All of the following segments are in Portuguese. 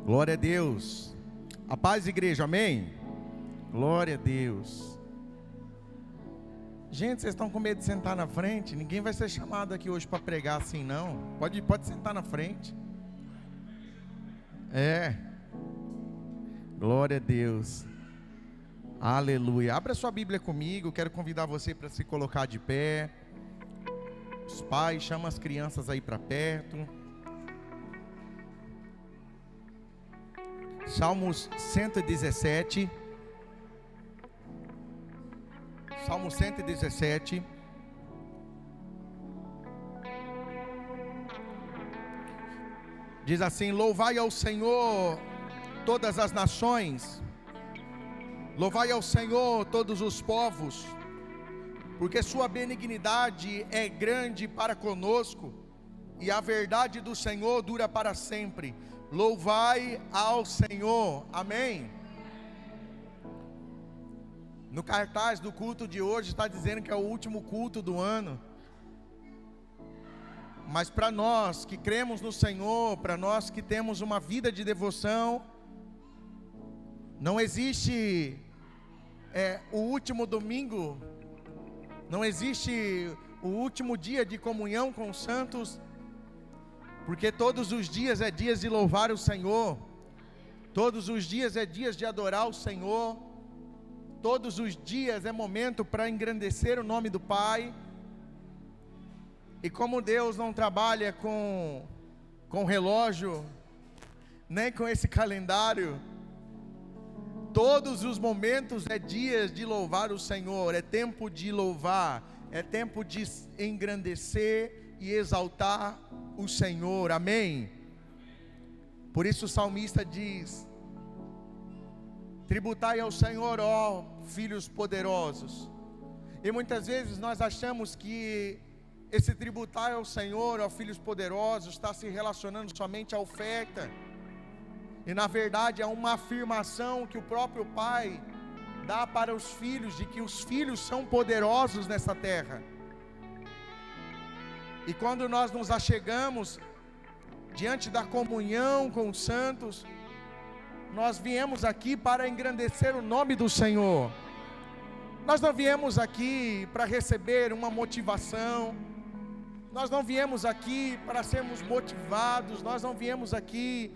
Glória a Deus. A paz, igreja, amém? Glória a Deus. Gente, vocês estão com medo de sentar na frente? Ninguém vai ser chamado aqui hoje para pregar assim, não. Pode sentar na frente. Glória a Deus. Aleluia. Abra sua Bíblia comigo. Quero convidar você para se colocar de pé. Os pais, chama as crianças aí para perto. Salmos 117. Salmo 117. Diz assim: louvai ao Senhor todas as nações, louvai ao Senhor todos os povos, porque sua benignidade é grande para conosco, e a verdade do Senhor dura para sempre. Louvai ao Senhor, amém. No cartaz do culto de hoje está dizendo que é o último culto do ano. Mas para nós que cremos no Senhor, para nós que temos uma vida de devoção, não existe o último domingo, não existe o último dia de comunhão com os santos, porque todos os dias é dias de louvar o Senhor, todos os dias é dias de adorar o Senhor, todos os dias é momento para engrandecer o nome do Pai. E como Deus não trabalha com relógio, nem com esse calendário, todos os momentos é dias de louvar o Senhor, é tempo de louvar, é tempo de engrandecer e exaltar o Senhor, amém? Por isso o salmista diz: tributai ao Senhor, ó filhos poderosos. E muitas vezes nós achamos que esse tributar ao Senhor, ó filhos poderosos, está se relacionando somente à oferta. E na verdade é uma afirmação que o próprio Pai dá para os filhos, de que os filhos são poderosos nessa terra. E quando nós nos achegamos diante da comunhão com os santos, nós viemos aqui para engrandecer o nome do Senhor. Nós não viemos aqui para receber uma motivação, nós não viemos aqui para sermos motivados, nós não viemos aqui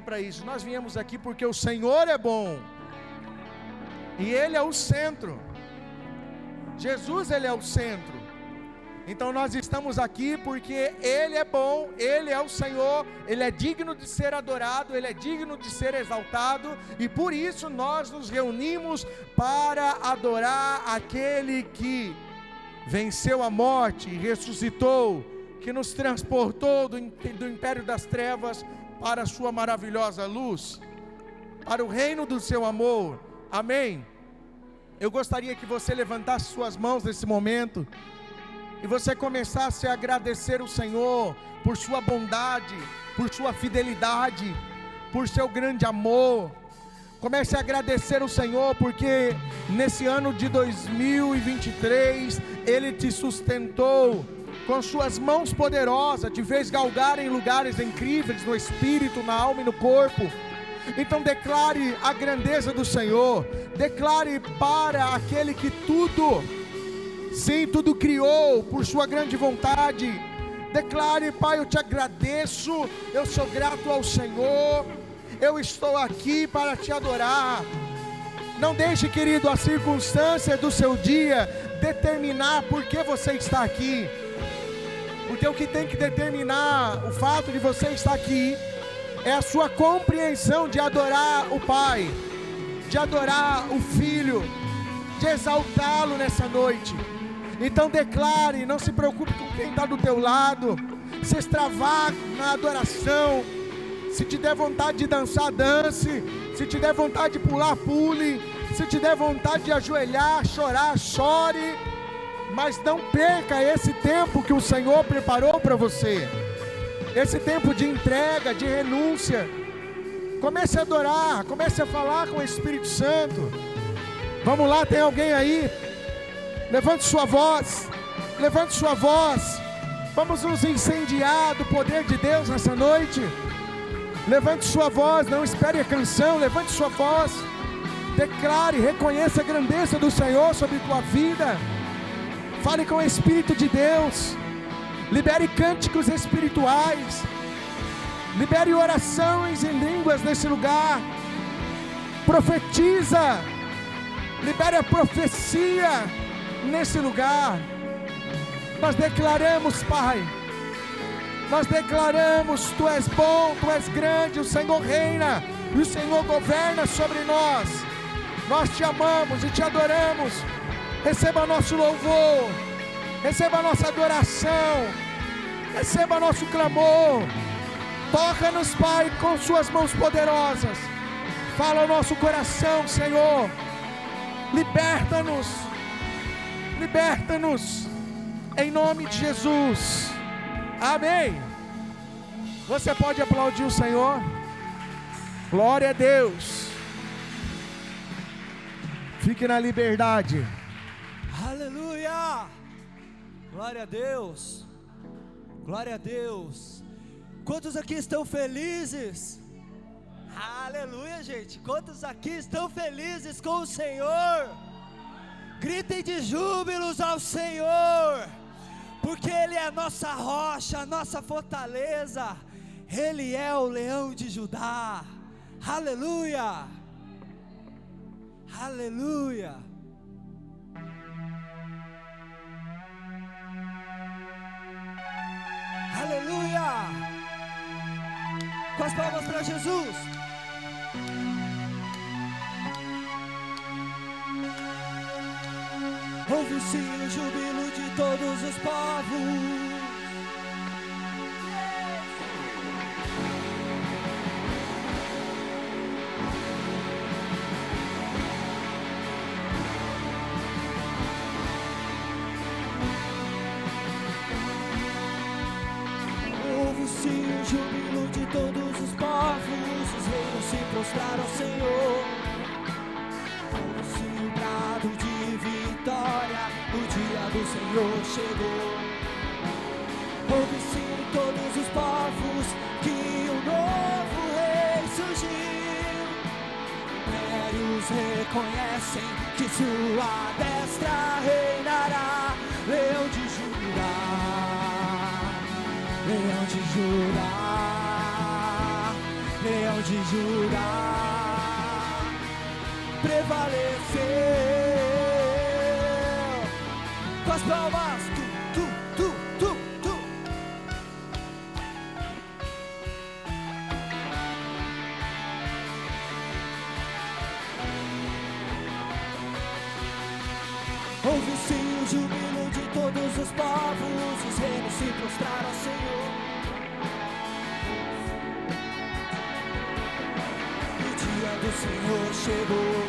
para isso. Nós viemos aqui porque o Senhor é bom, e Ele é o centro. Jesus, Ele é o centro. Então nós estamos aqui porque Ele é bom, Ele é o Senhor, Ele é digno de ser adorado, Ele é digno de ser exaltado, e por isso nós nos reunimos para adorar aquele que venceu a morte, ressuscitou, que nos transportou do império das trevas para a sua maravilhosa luz, para o reino do seu amor, amém? Eu gostaria que você levantasse suas mãos nesse momento, e você começasse a agradecer o Senhor por sua bondade, por sua fidelidade, por seu grande amor. Comece a agradecer o Senhor, porque nesse ano de 2023, Ele te sustentou com suas mãos poderosas, te fez galgar em lugares incríveis, no espírito, na alma e no corpo. Então declare a grandeza do Senhor, declare para aquele que tudo criou por sua grande vontade. Declare: Pai, eu te agradeço, eu sou grato ao Senhor, eu estou aqui para te adorar. Não deixe, querido, a circunstância do seu dia determinar por que você está aqui, porque o que tem que determinar o fato de você estar aqui é a sua compreensão de adorar o Pai, de adorar o Filho, de exaltá-lo nessa noite. Então declare, não se preocupe com quem está do teu lado, se extravage na adoração. Se te der vontade de dançar, dance. Se te der vontade de pular, pule. Se te der vontade de ajoelhar, chorar, chore. Mas não perca esse tempo que o Senhor preparou para você, esse tempo de entrega, de renúncia. Comece a adorar, comece a falar com o Espírito Santo. Vamos lá, tem alguém aí? Levante sua voz, levante sua voz. Vamos nos incendiar do poder de Deus nessa noite. Levante sua voz, não espere a canção, levante sua voz. Declare, reconheça a grandeza do Senhor sobre tua vida. Fale com o Espírito de Deus. Libere cânticos espirituais. Libere orações em línguas nesse lugar. Profetiza. Libere a profecia nesse lugar. Nós declaramos, Pai. Nós declaramos, Tu és bom, Tu és grande, o Senhor reina, e o Senhor governa sobre nós. Nós Te amamos e Te adoramos. Receba nosso louvor, receba nossa adoração, receba nosso clamor. Toca-nos, Pai, com Suas mãos poderosas. Fala ao nosso coração, Senhor. Liberta-nos, liberta-nos, em nome de Jesus. Amém. Você pode aplaudir o Senhor? Glória a Deus. Fique na liberdade. Aleluia. Glória a Deus. Glória a Deus. Quantos aqui estão felizes? Aleluia, gente. Quantos aqui estão felizes com o Senhor? Gritem de júbilos ao Senhor, porque Ele é a nossa rocha, a nossa fortaleza. Ele é o leão de Judá. Aleluia. Aleluia. Aleluia. Com as palmas para Jesus. Ouve-se o júbilo de todos os povos. Ouve-se o júbilo de todos os povos. Os reinos se prostraram ao Senhor. Ouve-se o brado de vitória, o dia do Senhor chegou. Ouve-se em todos os povos que um novo rei surgiu. Impérios reconhecem que sua destra reinará. Leão de Judá, Leão de Judá, Leão de Judá, prevaleceu. Com as palmas, tu. Ouve-se o júbilo de todos os povos, os reinos se prostraram ao Senhor. O dia do Senhor chegou.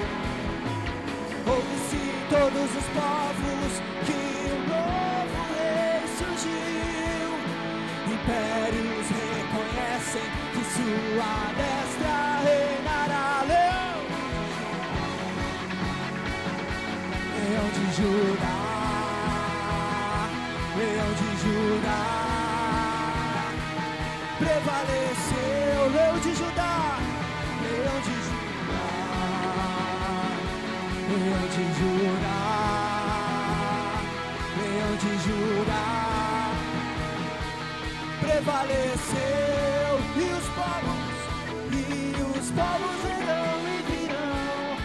Ouve-se em todos os povos que um novo rei surgiu. Impérios reconhecem que sua destra reinará. Leão de Judá, Leão de Judá, prevaleceu. Leão de Judá, Leão de Judá, Leão de Judá, Leão de Judá, prevaleceu. E os povos verão e virão,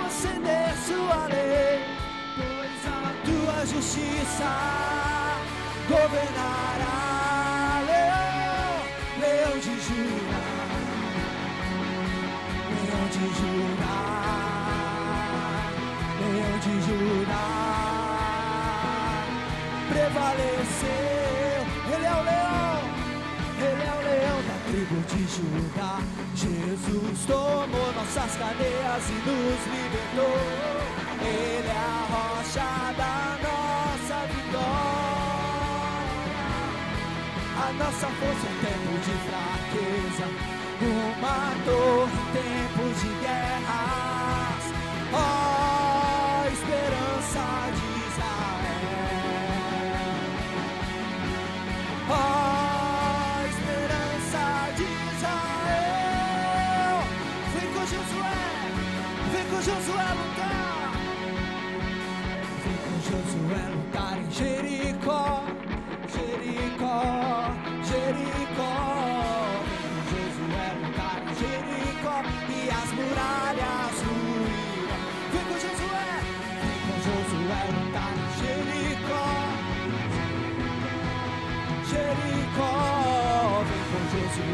acender sua lei, pois a tua justiça governará. Leão de Judá, Leão de Judá, Leão de Judá, prevaleceu. Ele é o leão, Ele é o leão da tribo de Judá. Jesus tomou nossas cadeias e nos libertou. Ele é a rocha da nossa vitória, a nossa força em tempo de fraqueza, uma torre em tempos de guerras. Ó, esperança de Israel, ó, esperança de Israel.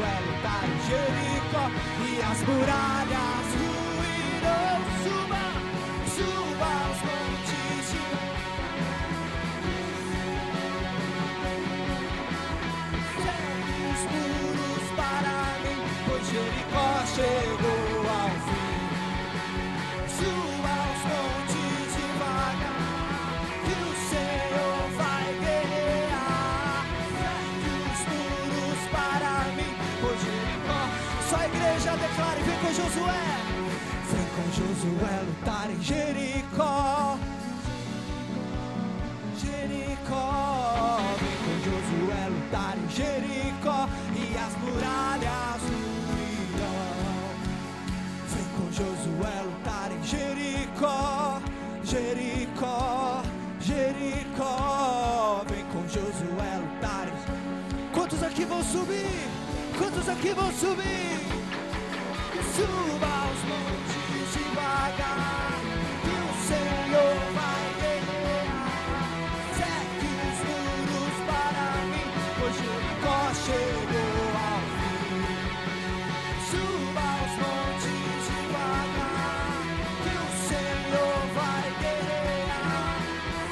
Josué lutar em Jericó e as muralhas ruirão. Suba, suba os montes de os muros para mim, pois Jericó chegou ao fim. Suba os montes devagar, que o Senhor vai guerrear. Ergue os muros para mim, pois Jericó. Só a igreja declara e vem com Josué. Vem com Josué lutar em Jericó. Jericó, vem com Josué lutar em Jericó e as muralhas ruirão. Vem com Josué lutar em Jericó, Jericó, Jericó. Vem com Josué lutar em... Quantos aqui vão subir? Quantos aqui vão subir? Suba os montes devagar, que o Senhor vai guerrear. Cerque os muros para mim, pois Jericó chegou ao fim. Suba os montes devagar, que o Senhor vai guerrear.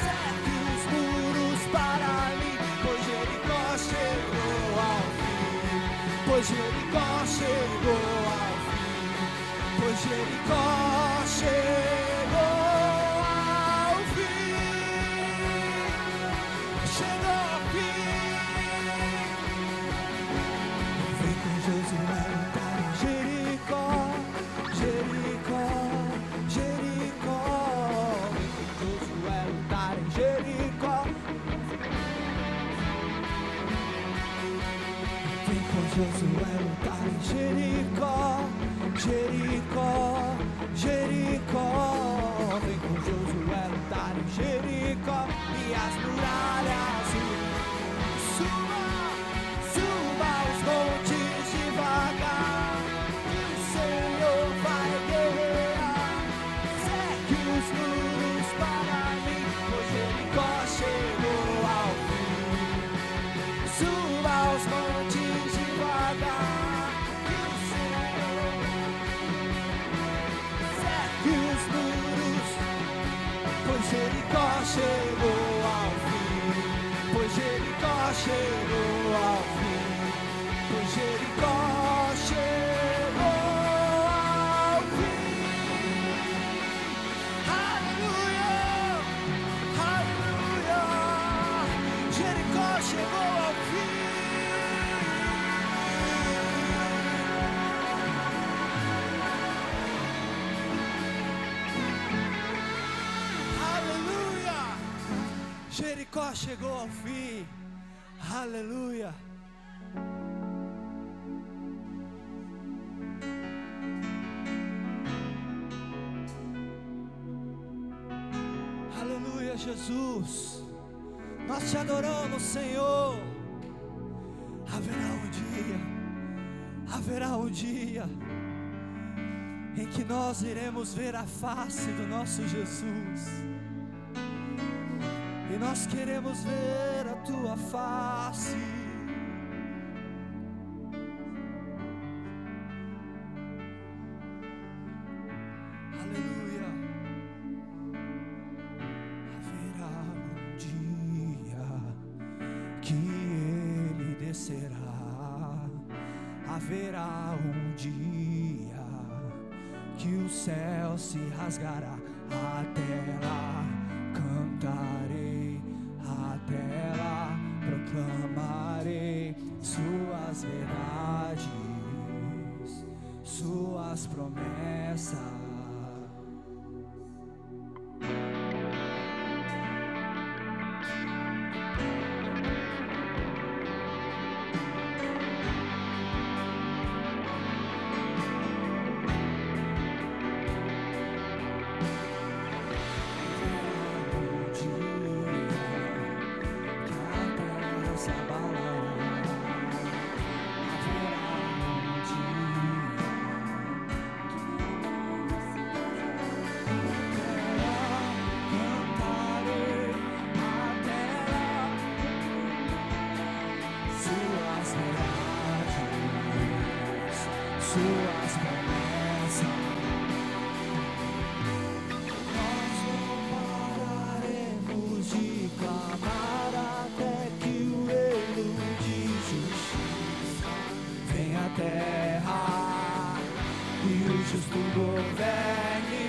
Cerque os muros para mim, pois Jericó chegou ao fim. Pois Jericó chegou ao fim. Pois Jericó chegou ao fim. Chegou ao fim. Vem com Josué lutar em Jericó, Jericó, Jericó. Vem com Josué lutar em Jericó. Vem com Josué lutar em Jericó, Jericó, Jericó. Vem com Josué lutar em Jericó e as muralhas. Suba, suba os montes devagar, que o Senhor vai guerrear. Cerque os muros para mim, pois Jericó chegou ao fim. Suba os montes devagar, que o Senhor cerque os muros, pois Jericó chegou ao fim. Pois Jericó chegou ao fim. Pois Jericó chegou ao fim. Aleluia, aleluia. Jericó chegou ao fim. Aleluia! Jericó chegou ao fim. Aleluia! Aleluia, Jesus! Nós te adoramos, Senhor. Haverá um dia em que nós iremos ver a face do nosso Jesus. E nós queremos ver a tua face. Aleluia. Haverá um dia que ele descerá. Haverá um dia que o céu se rasgará. Até lá cantarei, até lá proclamarei suas verdades, suas promessas. suas promessas. Nós não pararemos de clamar até que o reino de justiça venha à terra e o justo governe.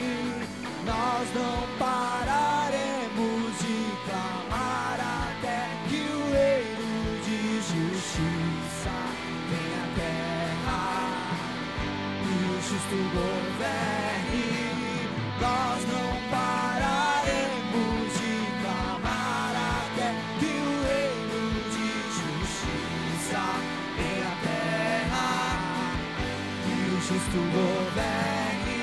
Nós não pararemos de clamar até que o reino de justiça venha à terra e o justo governe. Nós não pararemos de clamar até que o reino de justiça venha à terra e o justo governe.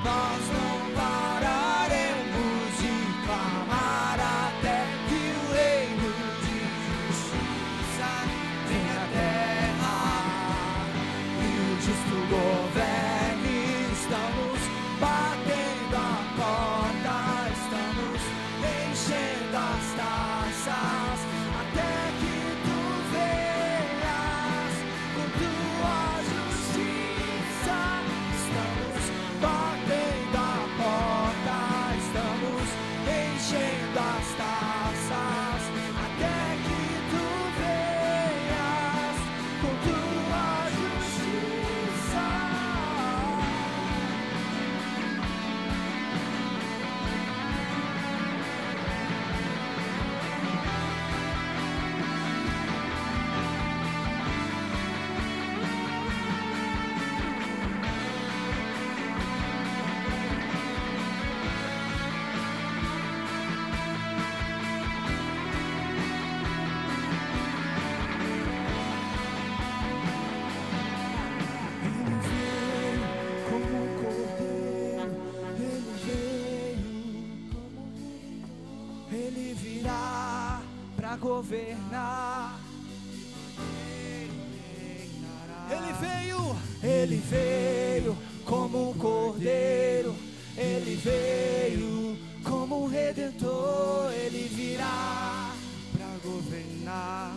Nós não pararemos de clamar até que o reino de justiça venha à terra e o justo governe. Estamos batendo a porta, estamos enchendo as taças até que tu venhas com tua justiça. Estamos batendo a porta, estamos enchendo as taças até que tu venhas com tua justiça. Ele virá pra governar. Ele veio como um cordeiro. Ele veio como um redentor. Ele virá pra governar.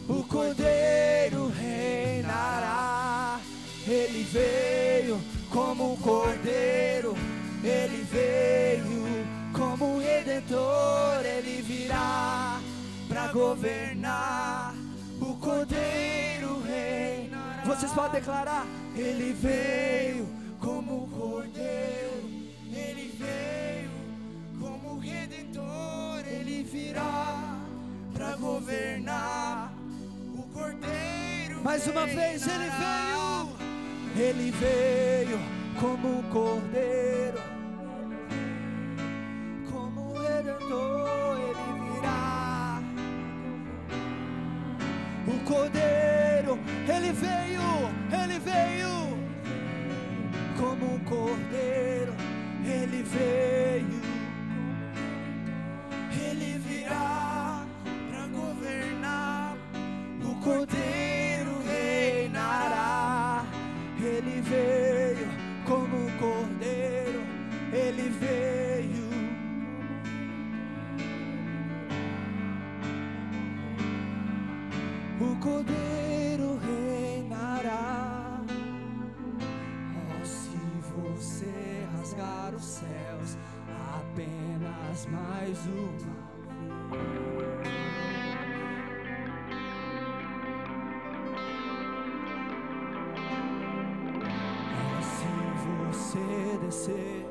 O cordeiro reinará. Ele veio como um cordeiro. Ele veio como um redentor. Ele virá pra governar. O cordeiro reinará. Vocês podem declarar: ele veio como um cordeiro. Ele veio como um redentor. Ele virá pra governar. O cordeiro mais uma vez, ele veio. Ele veio como um cordeiro, como um redentor. Ele virá. O cordeiro, ele veio como um cordeiro. Ele veio. Ele virá pra governar. O cordeiro reinará. Ele veio como um cordeiro. Ele veio. O cordeiro reinará. Oh, se você rasgar os céus, apenas mais uma vez. Oh, se você descer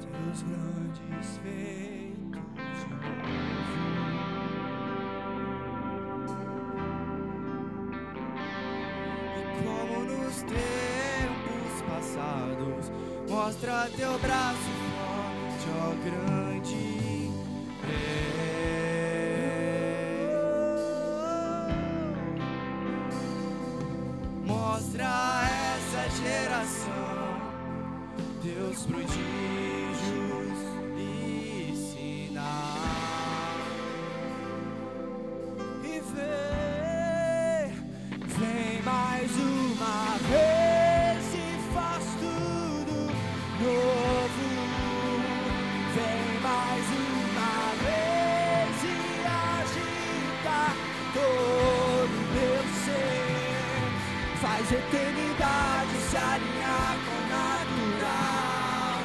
teus grandes feitos de novo. Como nos tempos passados, mostra teu braço forte, ó grande rei. Mostra a essa geração teus prodígios e sinais. E vem mais uma vez e faz tudo novo. Vem mais uma vez e agita todo meu ser. Faz faz eternidade se alinhar com o natural.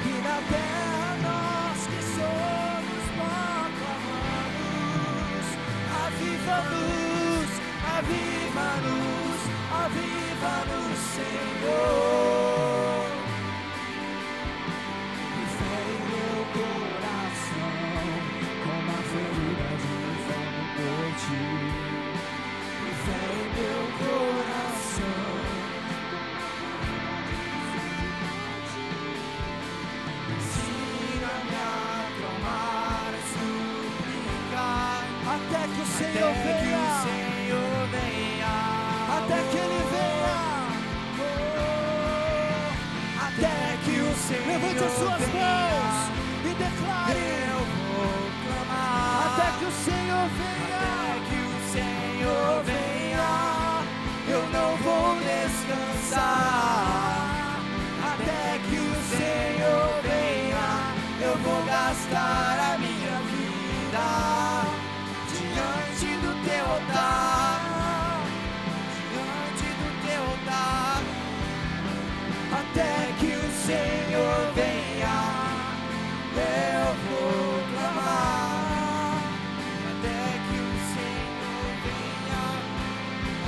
E na terra nós que somos proclamamos: aviva-nos, aviva-nos, aviva-nos, Senhor. E fé em meu coração, como a ferida de um fogo por ti. E fé em meu coração, ensina-me a clamar, a suplicar, até que o Senhor venha, até que Ele venha, até que o Senhor levante as suas mãos e declare: eu vou clamar, até que o Senhor venha, até que o Senhor venha, eu não vou descansar, até que o Senhor venha, eu vou gastar a minha vida diante do teu altar, diante do teu altar, até que o Senhor venha, eu vou clamar, até que o Senhor venha,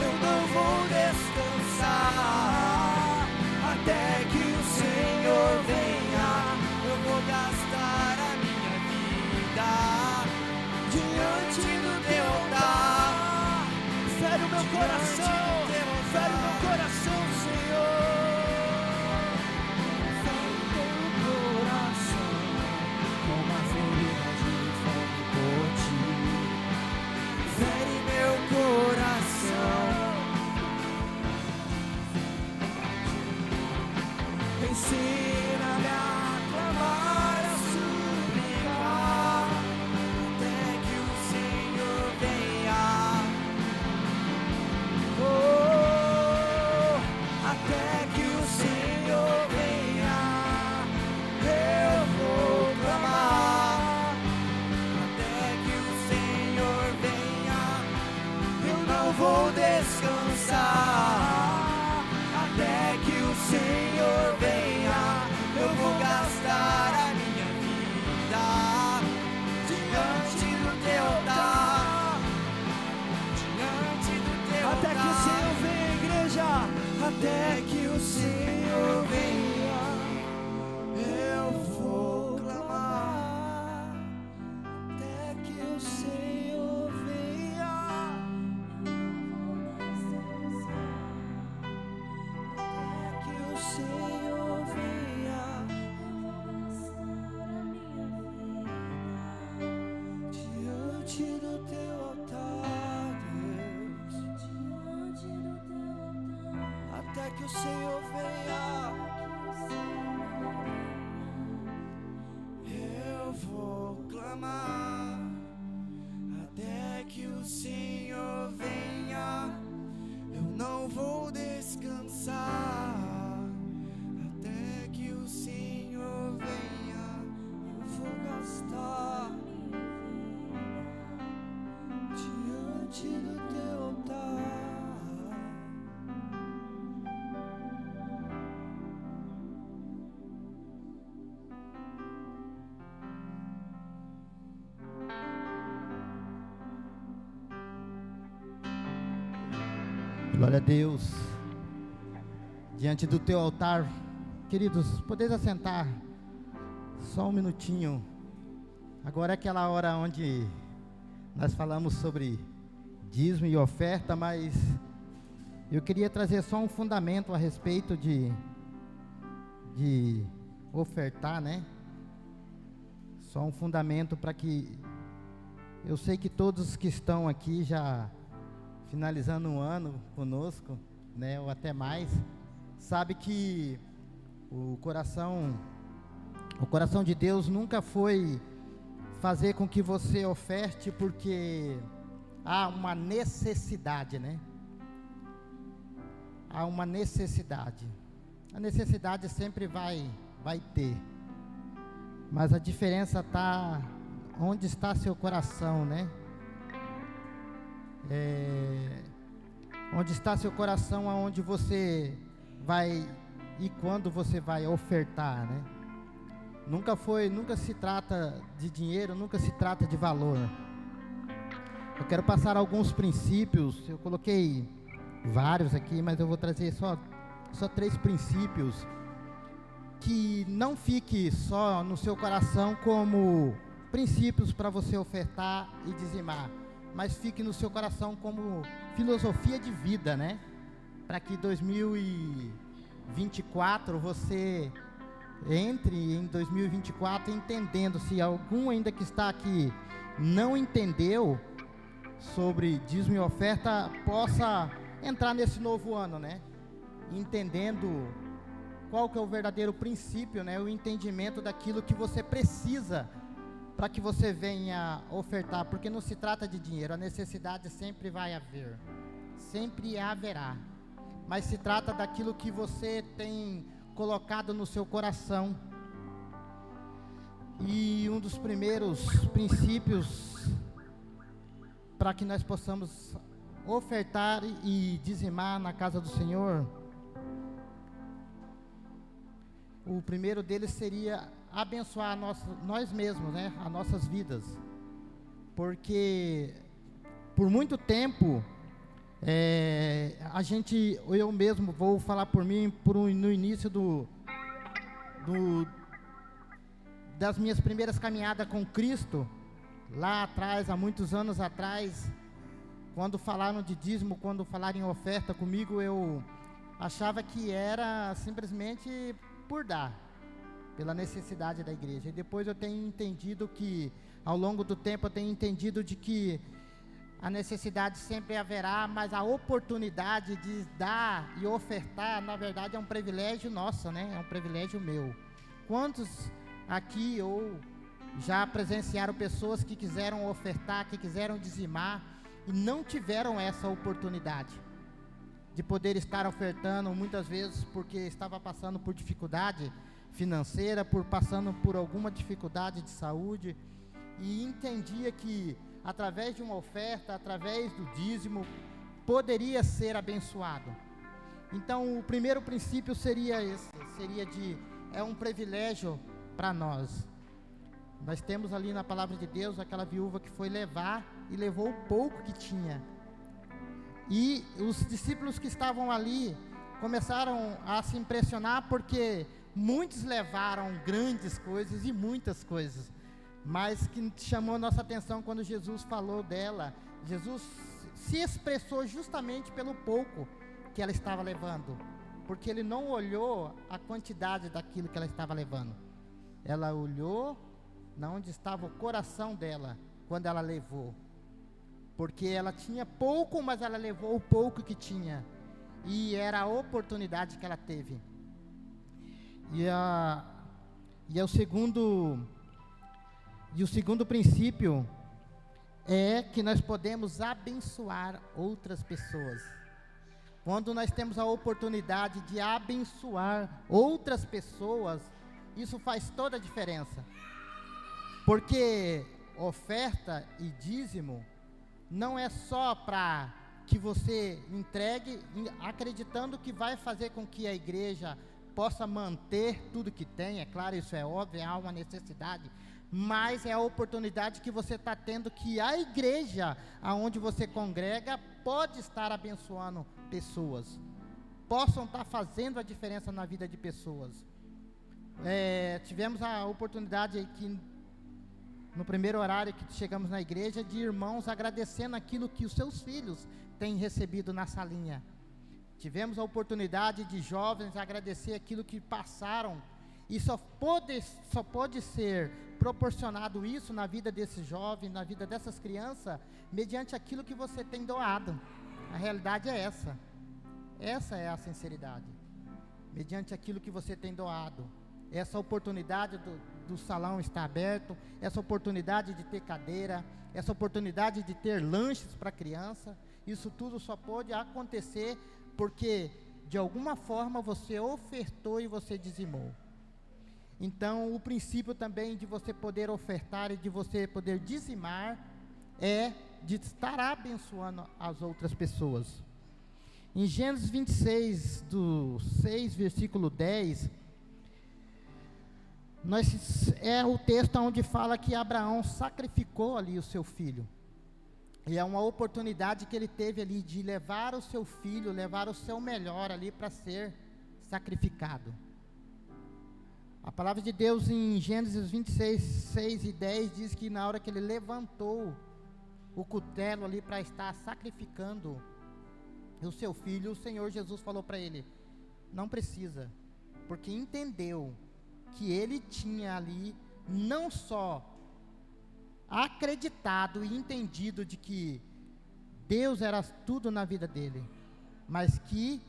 eu não vou descansar, até que o Senhor venha, eu vou gastar a minha vida diante do teu altar. Fere o meu coração, fere o meu coração, Senhor. Fere o meu coração, como a ferida de fogo por ti. Fere meu coração, ensina-me a clamar, a suplicar, até que o Senhor venha. Oh, até que o Senhor venha, eu vou clamar, até que o Senhor venha, eu não vou descansar, até que o Senhor venha, eu vou gastar a minha vida diante do teu altar, diante do teu altar. Até que o Senhor venha, igreja, até que o Senhor venha, eu vou clamar, até que o Senhor venha, até que o Senhor venha, diante do teu altar, Deus, até que o Senhor venha, eu vou clamar, até que o Senhor venha, eu não vou descansar, até que o Senhor venha, eu vou gastar diante do teu altar. Glória a Deus. Diante do teu altar, queridos, podeis assentar só um minutinho. Agora é aquela hora onde nós falamos sobre dízimo e oferta, mas eu queria trazer só um fundamento a respeito de ofertar, né? Só um fundamento para que eu sei que todos que estão aqui já finalizando um ano conosco, né, ou até mais, sabe que o coração de Deus nunca foi fazer com que você oferte porque há uma necessidade, né? Há uma necessidade. A necessidade sempre vai ter, mas a diferença está onde está seu coração, né? Onde está seu coração, aonde você vai e quando você vai ofertar, né? Nunca se trata de dinheiro, nunca se trata de valor. Eu quero passar alguns princípios, eu coloquei vários aqui, mas eu vou trazer só 3 princípios, que não fique só no seu coração como princípios para você ofertar e dizimar, mas fique no seu coração como filosofia de vida, né? Para que 2024 você entre em 2024 entendendo. Se algum ainda que está aqui não entendeu sobre dízimo e oferta, possa entrar nesse novo ano, né? Entendendo qual que é o verdadeiro princípio, né? O entendimento daquilo que você precisa para que você venha ofertar, porque não se trata de dinheiro, a necessidade sempre vai haver, sempre haverá, mas se trata daquilo que você tem colocado no seu coração. E um dos primeiros princípios para que nós possamos ofertar e dizimar na casa do Senhor, o primeiro deles seria abençoar nós mesmos, né? As nossas vidas, porque por muito tempo eu mesmo vou falar por mim, no início das minhas primeiras caminhadas com Cristo, lá atrás, há muitos anos atrás, quando falaram de dízimo, quando falaram em oferta comigo, eu achava que era simplesmente por dar, pela necessidade da igreja. E depois eu tenho entendido que, ao longo do tempo, eu tenho entendido de que a necessidade sempre haverá, mas a oportunidade de dar e ofertar, na verdade, é um privilégio nosso, né? É um privilégio meu. Quantos aqui ou já presenciaram pessoas que quiseram ofertar, que quiseram dizimar e não tiveram essa oportunidade de poder estar ofertando, muitas vezes porque estava passando por dificuldade financeira, passando por alguma dificuldade de saúde, e entendia que através de uma oferta, através do dízimo, poderia ser abençoado. Então o primeiro princípio seria esse, é um privilégio para nós. Nós temos ali na palavra de Deus aquela viúva que foi levar e levou o pouco que tinha, e os discípulos que estavam ali começaram a se impressionar, porque muitos levaram grandes coisas e muitas coisas, mas que chamou a nossa atenção quando Jesus falou dela. Jesus se expressou justamente pelo pouco que ela estava levando, porque ele não olhou a quantidade daquilo que ela estava levando, ela olhou na onde estava o coração dela quando ela levou, porque ela tinha pouco, mas ela levou o pouco que tinha, e era a oportunidade que ela teve. E o segundo princípio é que nós podemos abençoar outras pessoas. Quando nós temos a oportunidade de abençoar outras pessoas, isso faz toda a diferença, porque oferta e dízimo não é só para que você entregue acreditando que vai fazer com que a igreja possa manter tudo que tem. É claro, isso é óbvio, há uma necessidade, mas é a oportunidade que você está tendo, que a igreja aonde você congrega pode estar abençoando pessoas, possam estar fazendo a diferença na vida de pessoas. Tivemos a oportunidade aqui no primeiro horário que chegamos na igreja, de irmãos agradecendo aquilo que os seus filhos têm recebido na salinha. Tivemos a oportunidade de jovens agradecer aquilo que passaram, e só pode ser proporcionado isso na vida desses jovens, na vida dessas crianças, mediante aquilo que você tem doado. A realidade é essa é a sinceridade, mediante aquilo que você tem doado. Essa oportunidade do salão estar aberto, essa oportunidade de ter cadeira, essa oportunidade de ter lanches para criança, isso tudo só pode acontecer porque de alguma forma você ofertou e você dizimou. Então o princípio também de você poder ofertar e de você poder dizimar é de estar abençoando as outras pessoas. Em Gênesis 26, do 6, versículo 10, é o texto onde fala que Abraão sacrificou ali o seu filho. E é uma oportunidade que ele teve ali de levar o seu filho, levar o seu melhor ali para ser sacrificado. A palavra de Deus em Gênesis 26, 6 e 10 diz que na hora que ele levantou o cutelo ali para estar sacrificando o seu filho, o Senhor Jesus falou para ele: não precisa, porque entendeu que ele tinha ali não só acreditado e entendido de que Deus era tudo na vida dele, mas que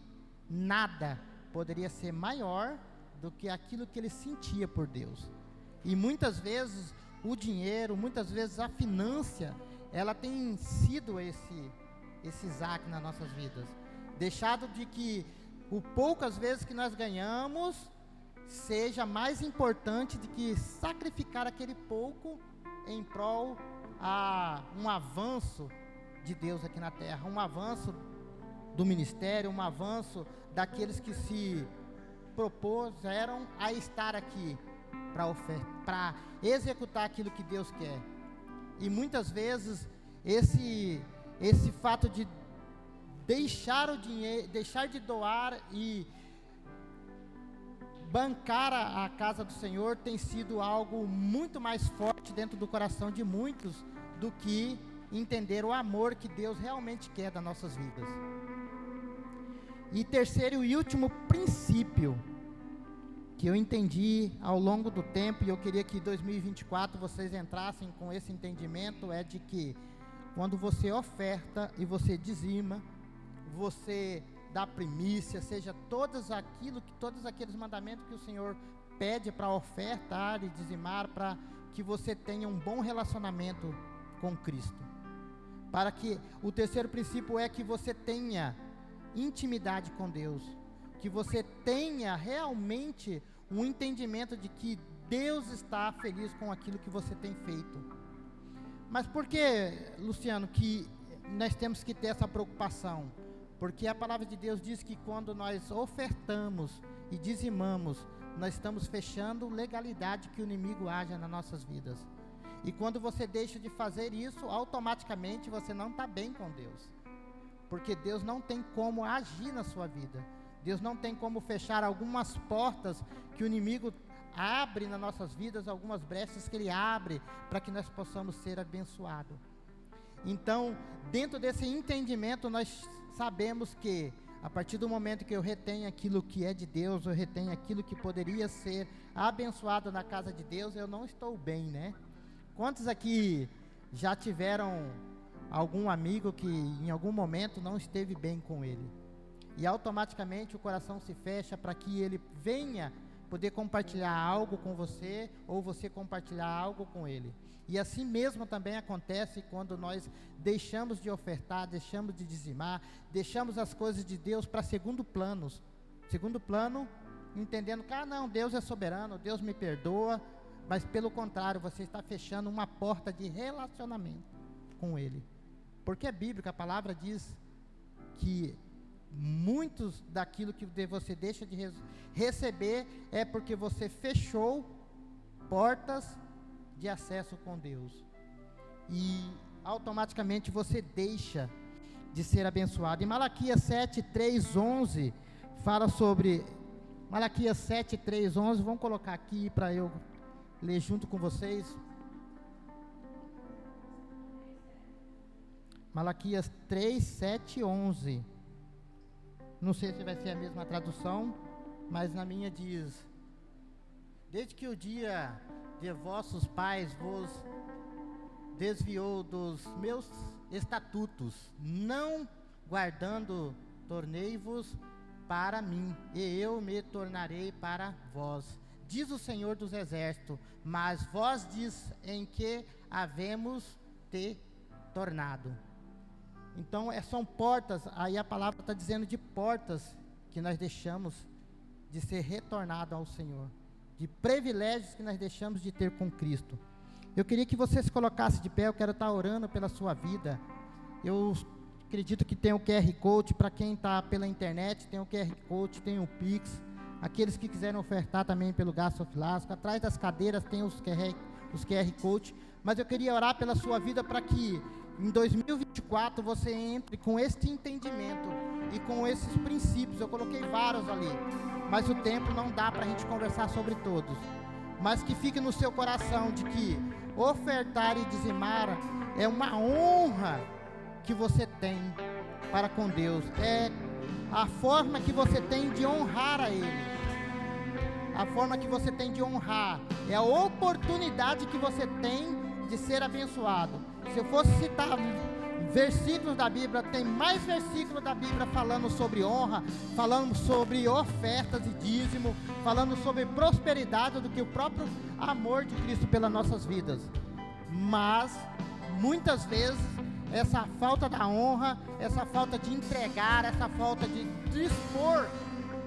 nada poderia ser maior do que aquilo que ele sentia por Deus. E muitas vezes o dinheiro, muitas vezes a finança, ela tem sido esse Isaac nas nossas vidas, deixado de que o poucas vezes que nós ganhamos seja mais importante do que sacrificar aquele pouco em prol a um avanço de Deus aqui na terra, um avanço do ministério, um avanço daqueles que se propuseram a estar aqui para executar aquilo que Deus quer. E muitas vezes esse fato de deixar o dinheiro, deixar de doar e bancar a casa do Senhor tem sido algo muito mais forte dentro do coração de muitos do que entender o amor que Deus realmente quer das nossas vidas. E terceiro e último princípio que eu entendi ao longo do tempo, e eu queria que em 2024 vocês entrassem com esse entendimento, é de que quando você oferta e você dizima, você dá primícia, seja todos aqueles mandamentos que o Senhor pede para ofertar e dizimar, para que você tenha um bom relacionamento com Cristo. Para que o terceiro princípio é que você tenha intimidade com Deus, que você tenha realmente um entendimento de que Deus está feliz com aquilo que você tem feito. Mas por que, Luciano, que nós temos que ter essa preocupação? Porque a palavra de Deus diz que quando nós ofertamos e dizimamos, nós estamos fechando legalidade que o inimigo haja nas nossas vidas. E quando você deixa de fazer isso, automaticamente você não está bem com Deus. Porque Deus não tem como agir na sua vida. Deus não tem como fechar algumas portas que o inimigo abre nas nossas vidas, algumas brechas que ele abre para que nós possamos ser abençoados. Então, dentro desse entendimento, nós sabemos que a partir do momento que eu retenho aquilo que é de Deus, eu retenho aquilo que poderia ser abençoado na casa de Deus, eu não estou bem, né? Quantos aqui já tiveram algum amigo que em algum momento não esteve bem com ele? E automaticamente o coração se fecha para que ele venha poder compartilhar algo com você, ou você compartilhar algo com ele. E assim mesmo também acontece quando nós deixamos de ofertar, deixamos de dizimar, deixamos as coisas de Deus para segundo plano, entendendo que, não, Deus é soberano, Deus me perdoa, mas pelo contrário, você está fechando uma porta de relacionamento com Ele. Porque é bíblico, a palavra diz que muitos daquilo que você deixa de receber é porque você fechou portas de acesso com Deus, e automaticamente você deixa de ser abençoado. Em Malaquias 7, 3, 11 fala sobre Malaquias 7, 3, 11. Vamos colocar aqui para eu ler junto com vocês. Malaquias 3, 7, 11. Não sei se vai ser a mesma tradução, mas na minha diz: desde que o dia de vossos pais vos desviou dos meus estatutos, não guardando, tornei-vos para mim, e eu me tornarei para vós, diz o Senhor dos Exércitos. Mas vós diz: em que havemos te tornado? Então são portas, aí a palavra está dizendo de portas que nós deixamos de ser retornado ao Senhor, de privilégios que nós deixamos de ter com Cristo. Eu queria que você se colocasse de pé, eu quero estar orando pela sua vida. Eu Acredito que tem o QR Code, para quem está pela internet, tem o QR Code, tem o Pix. Aqueles que quiserem ofertar também pelo Gasto Filasco, atrás das cadeiras tem os QR Code. Mas eu queria orar pela sua vida para que em 2024 você entre com este entendimento e com esses princípios. Eu coloquei vários ali, mas o tempo não dá para a gente conversar sobre todos. Mas que fique no seu coração de que ofertar e dizimar é uma honra que você tem para com Deus. É a forma que você tem de honrar a Ele. A forma que você tem de honrar é a oportunidade que você tem de ser abençoado. Se eu fosse citar versículos da Bíblia, tem mais versículos da Bíblia falando sobre honra, falando sobre ofertas e dízimo, falando sobre prosperidade do que o próprio amor de Cristo pelas nossas vidas. Mas muitas vezes essa falta da honra, essa falta de entregar, essa falta de dispor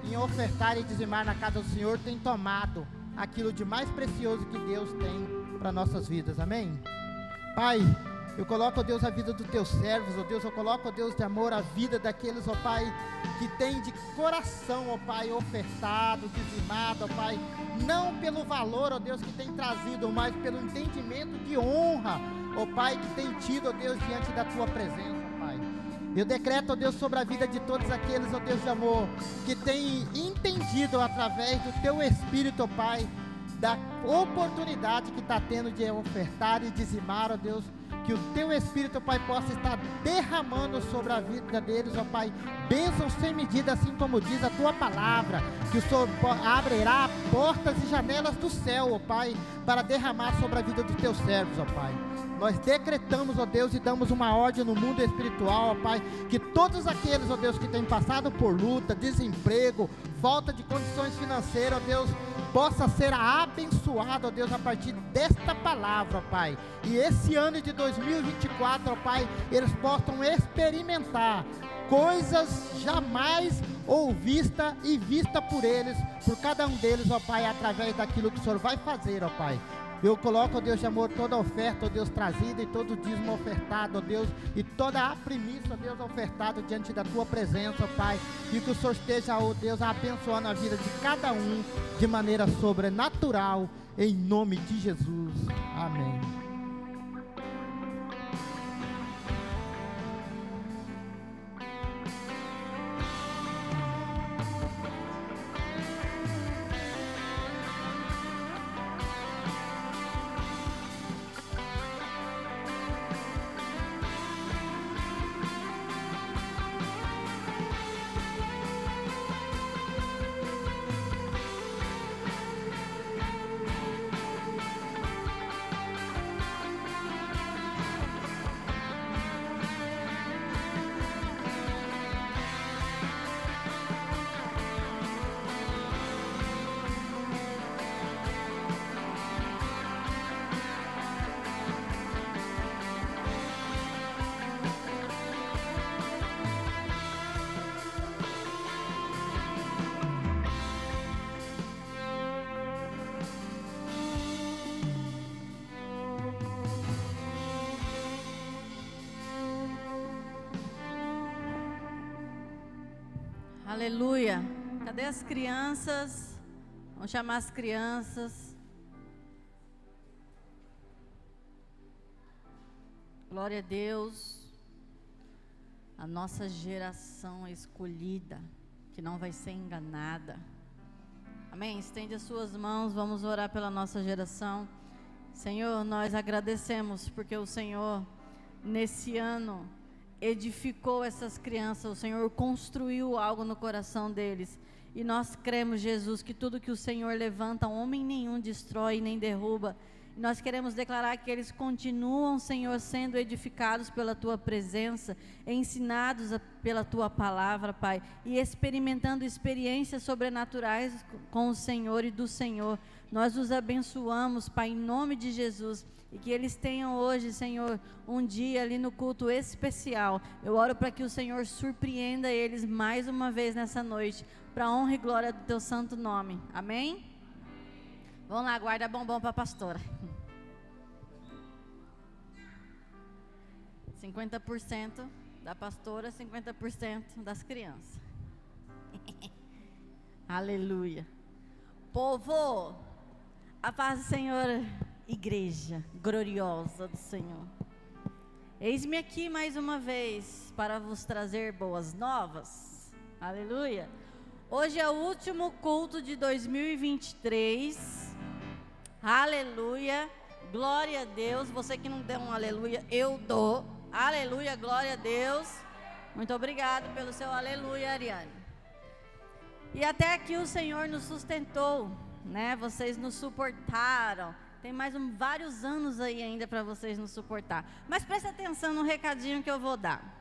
em ofertar e dizimar na casa do Senhor tem tomado aquilo de mais precioso que Deus tem para nossas vidas, amém? Pai, eu coloco, ó Deus, a vida dos teus servos, ó Deus, eu coloco, ó Deus, de amor, a vida daqueles, ó Pai, que tem de coração, ó Pai, ofertado, dizimado, ó Pai, não pelo valor, ó Deus, que tem trazido, mas pelo entendimento de honra, ó Pai, que tem tido, ó Deus, diante da tua presença, ó Pai. Eu decreto, ó Deus, sobre a vida de todos aqueles, ó Deus de amor, que tem entendido através do teu Espírito, ó Pai, da oportunidade que está tendo de ofertar e dizimar, ó Deus, que o teu Espírito, ó Pai, possa estar derramando sobre a vida deles, ó Pai, bênçãos sem medida, assim como diz a tua palavra, que o Senhor abrirá portas e janelas do céu, ó Pai, para derramar sobre a vida dos teus servos, ó Pai. Nós decretamos, ó Deus, e damos uma ordem no mundo espiritual, ó Pai, que todos aqueles, ó Deus, que têm passado por luta, desemprego, falta de condições financeiras, ó Deus, possa ser abençoado, ó Deus, a partir desta palavra, ó Pai. E esse ano de 2024, ó Pai, eles possam experimentar coisas jamais ouvistas e vistas por eles, por cada um deles, ó Pai, através daquilo que o Senhor vai fazer, ó Pai. Eu coloco, ó Deus de amor, toda a oferta, ó Deus, trazida e todo o dízimo ofertado, ó Deus, e toda a primícia, ó Deus, ofertada diante da tua presença, ó Pai, e que o Senhor esteja, ó Deus, abençoando a vida de cada um de maneira sobrenatural, em nome de Jesus. Amém. Aleluia. Cadê as crianças? Vamos chamar as crianças. Glória a Deus. A nossa geração escolhida, que não vai ser enganada. Amém? Estende as suas mãos, vamos orar pela nossa geração. Senhor, nós agradecemos porque o Senhor, nesse ano, edificou essas crianças, o Senhor construiu algo no coração deles, e nós cremos, Jesus, que tudo que o Senhor levanta, homem nenhum destrói nem derruba, e nós queremos declarar que eles continuam, Senhor, sendo edificados pela Tua presença, ensinados pela Tua palavra, Pai, e experimentando experiências sobrenaturais com o Senhor e do Senhor. Nós os abençoamos, Pai, em nome de Jesus, e que eles tenham hoje, Senhor, um dia ali no culto especial. Eu oro para que o Senhor surpreenda eles mais uma vez nessa noite, para a honra e glória do Teu santo nome. Amém? Vamos lá, guarda bombom para a pastora. 50%. da pastora, 50% das crianças. Aleluia. Povo, a paz do Senhor, igreja gloriosa do Senhor. Eis-me aqui mais uma vez para vos trazer boas novas. Aleluia. Hoje é o último culto de 2023. Aleluia. Glória a Deus. Você que não deu um aleluia, eu dou. Aleluia, glória a Deus. Muito obrigado pelo seu aleluia, Ariane. E até aqui o Senhor nos sustentou, né? Vocês nos suportaram. Tem mais vários anos aí ainda para vocês nos suportar. Mas preste atenção no recadinho que eu vou dar.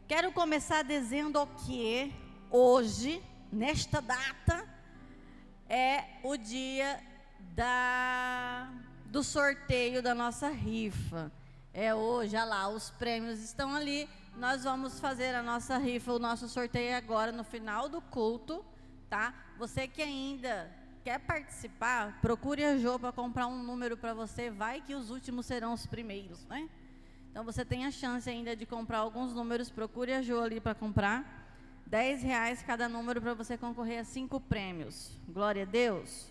Quero começar dizendo que hoje, nesta data, é o dia do sorteio da nossa rifa. É hoje, olha lá, os prêmios estão ali. Nós vamos fazer a nossa rifa, o nosso sorteio agora no final do culto, tá? Você que ainda quer participar, procure a Jô para comprar um número para você. Vai que os últimos serão os primeiros, né? Então você tem a chance ainda de comprar alguns números. Procure a Jô ali para comprar. R$10 cada número para você concorrer a 5 prêmios. Glória a Deus.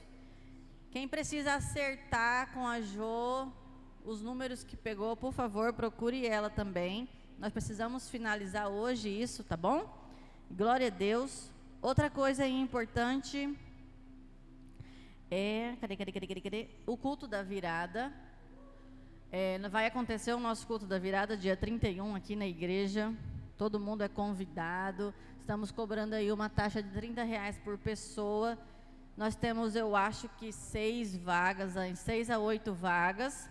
Quem precisa acertar com a Jô os números que pegou, por favor, procure ela também. Nós precisamos finalizar hoje isso, tá bom? Glória a Deus. Outra coisa aí importante é... Cadê? O culto da virada. Vai acontecer o nosso culto da virada, dia 31, aqui na igreja. Todo mundo é convidado. Estamos cobrando aí uma taxa de R$30 por pessoa. Nós temos, eu acho que 6 vagas, 6 a 8 vagas,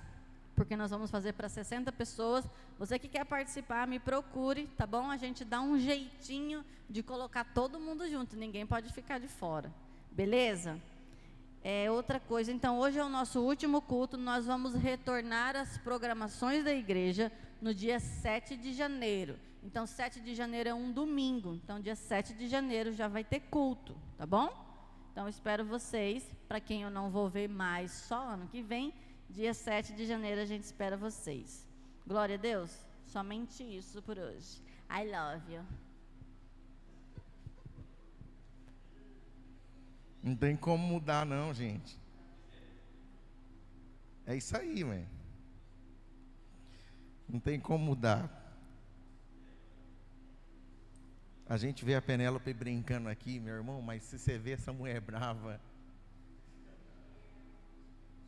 porque nós vamos fazer para 60 pessoas. Você que quer participar, me procure, tá bom? A gente dá um jeitinho de colocar todo mundo junto, ninguém pode ficar de fora, beleza? Outra coisa, então, hoje é o nosso último culto. Nós vamos retornar às programações da igreja no dia 7 de janeiro. Então, 7 de janeiro é um domingo. Então, dia 7 de janeiro já vai ter culto, tá bom? Então, espero vocês. Para quem eu não vou ver mais só ano que vem, dia 7 de janeiro a gente espera vocês. Glória a Deus. Somente isso por hoje. I love you. Não tem como mudar não, gente. É isso aí, velho. Não tem como mudar. A gente vê a Penélope brincando aqui, meu irmão, mas se você vê essa mulher brava,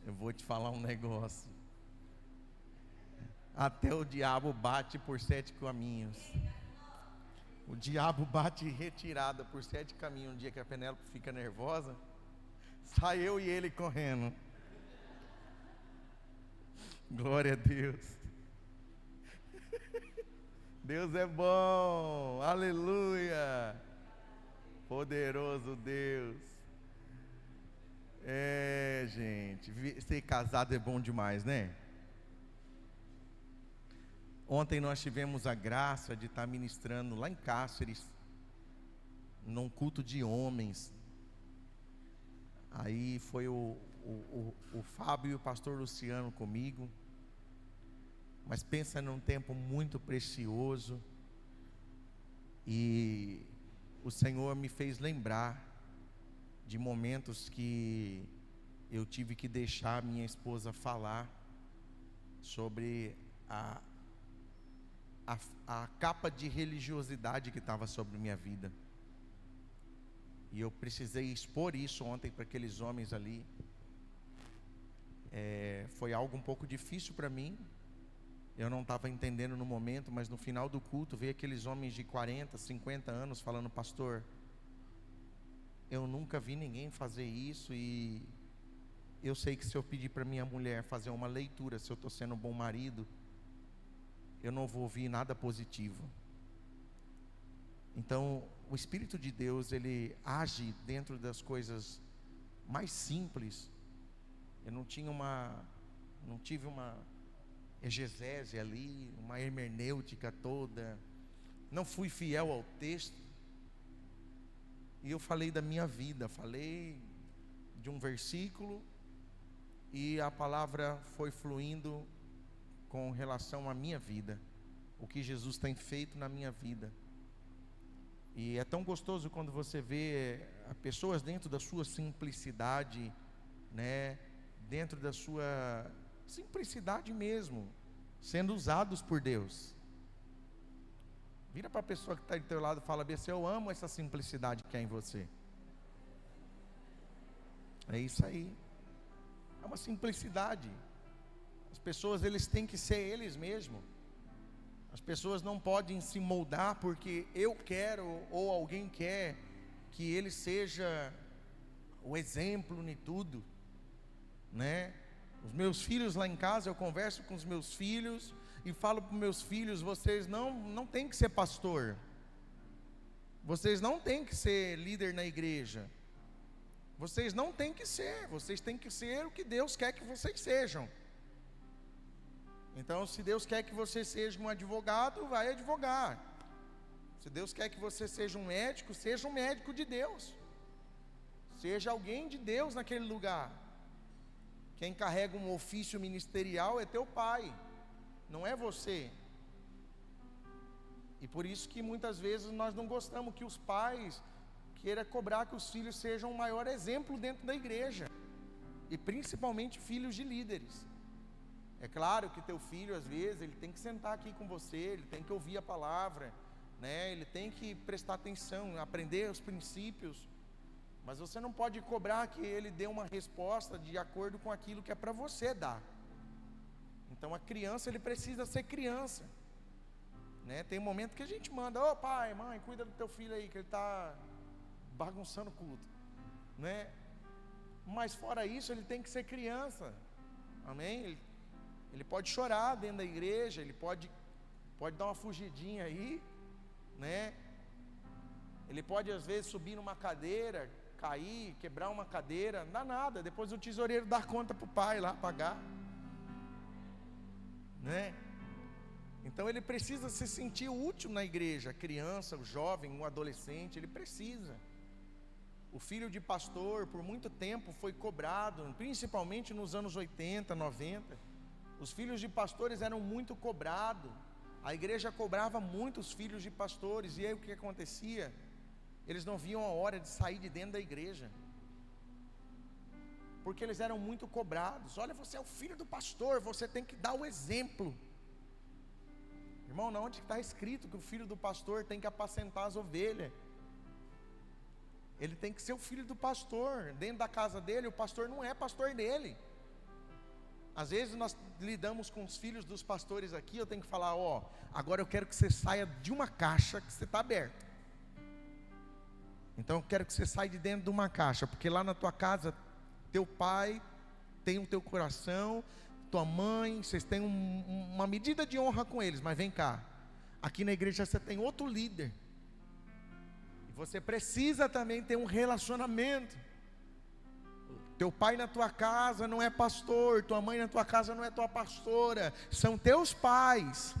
eu vou te falar um negócio. Até o diabo bate por 7 caminhos. O diabo bate retirada por 7 caminhos. Um dia que a Penélope fica nervosa, sai eu e ele correndo. Glória a Deus. Deus é bom, aleluia. Poderoso Deus. Gente, ser casado é bom demais, né? Ontem nós tivemos a graça de estar ministrando lá em Cáceres, num culto de homens. Aí foi o Fábio e o pastor Luciano comigo. Mas pensa num tempo muito precioso. E o Senhor me fez lembrar de momentos que eu tive que deixar minha esposa falar sobre a capa de religiosidade que estava sobre minha vida. E eu precisei expor isso ontem para aqueles homens ali. Foi algo um pouco difícil para mim. Eu não estava entendendo no momento, mas no final do culto veio aqueles homens de 40, 50 anos falando: pastor, eu nunca vi ninguém fazer isso, e eu sei que se eu pedir para minha mulher fazer uma leitura, se eu estou sendo um bom marido, eu não vou ouvir nada positivo. Então, o Espírito de Deus, ele age dentro das coisas mais simples. Eu não tive uma exegese ali, uma hermenêutica toda, não fui fiel ao texto, e eu falei da minha vida, falei de um versículo, e a palavra foi fluindo com relação à minha vida. o que Jesus tem feito na minha vida. E é tão gostoso quando você vê pessoas dentro da sua simplicidade, né, dentro da sua simplicidade mesmo, sendo usados por Deus. Vira para a pessoa que está do teu lado e fala: Bessa, eu amo essa simplicidade que há em você. É isso aí. É uma simplicidade. As pessoas, eles têm que ser eles mesmos. As pessoas não podem se moldar porque eu quero ou alguém quer que ele seja o exemplo em tudo, né? Os meus filhos lá em casa, eu converso com os meus filhos e falo para os meus filhos: vocês não têm que ser pastor, vocês não têm que ser líder na igreja, vocês não têm que ser, vocês têm que ser o que Deus quer que vocês sejam. Então, se Deus quer que você seja um advogado, vai advogar. Se Deus quer que você seja um médico de Deus. Seja alguém de Deus naquele lugar. Quem carrega um ofício ministerial é teu pai, não é você. E por isso que muitas vezes nós não gostamos que os pais queiram cobrar que os filhos sejam o maior exemplo dentro da igreja. E principalmente filhos de líderes. É claro que teu filho, às vezes, ele tem que sentar aqui com você, ele tem que ouvir a palavra, né? Ele tem que prestar atenção, aprender os princípios. Mas você não pode cobrar que ele dê uma resposta de acordo com aquilo que é para você dar. Então a criança, ele precisa ser criança, né? Tem um momento que a gente manda: ô pai, mãe, cuida do teu filho aí, que ele está bagunçando o culto, né? Mas fora isso, ele tem que ser criança, amém? Ele pode chorar dentro da igreja, ele pode dar uma fugidinha aí, né? Ele pode às vezes subir numa cadeira, cair, quebrar uma cadeira, não dá nada, depois o tesoureiro dá conta para o pai lá pagar, né? Então ele precisa se sentir útil na igreja, a criança, o jovem, o adolescente, ele precisa. O filho de pastor por muito tempo foi cobrado, principalmente nos anos 80, 90. Os filhos de pastores eram muito cobrados. A igreja cobrava muito os filhos de pastores. E aí o que acontecia? Eles não viam a hora de sair de dentro da igreja, porque eles eram muito cobrados. Olha, você é o filho do pastor, você tem que dar o exemplo. Irmão, não, onde está escrito que o filho do pastor tem que apacentar as ovelhas? Ele tem que ser o filho do pastor. Dentro da casa dele, o pastor não é pastor dele. Às vezes nós lidamos com os filhos dos pastores aqui, eu tenho que falar: ó, agora eu quero que você saia de uma caixa que você está aberto. Então eu quero que você saia de dentro de uma caixa, porque lá na tua casa, teu pai tem o teu coração, tua mãe, vocês têm uma medida de honra com eles, mas vem cá, aqui na igreja você tem outro líder, e você precisa também ter um relacionamento. Teu pai na tua casa não é pastor, tua mãe na tua casa não é tua pastora, são teus pais.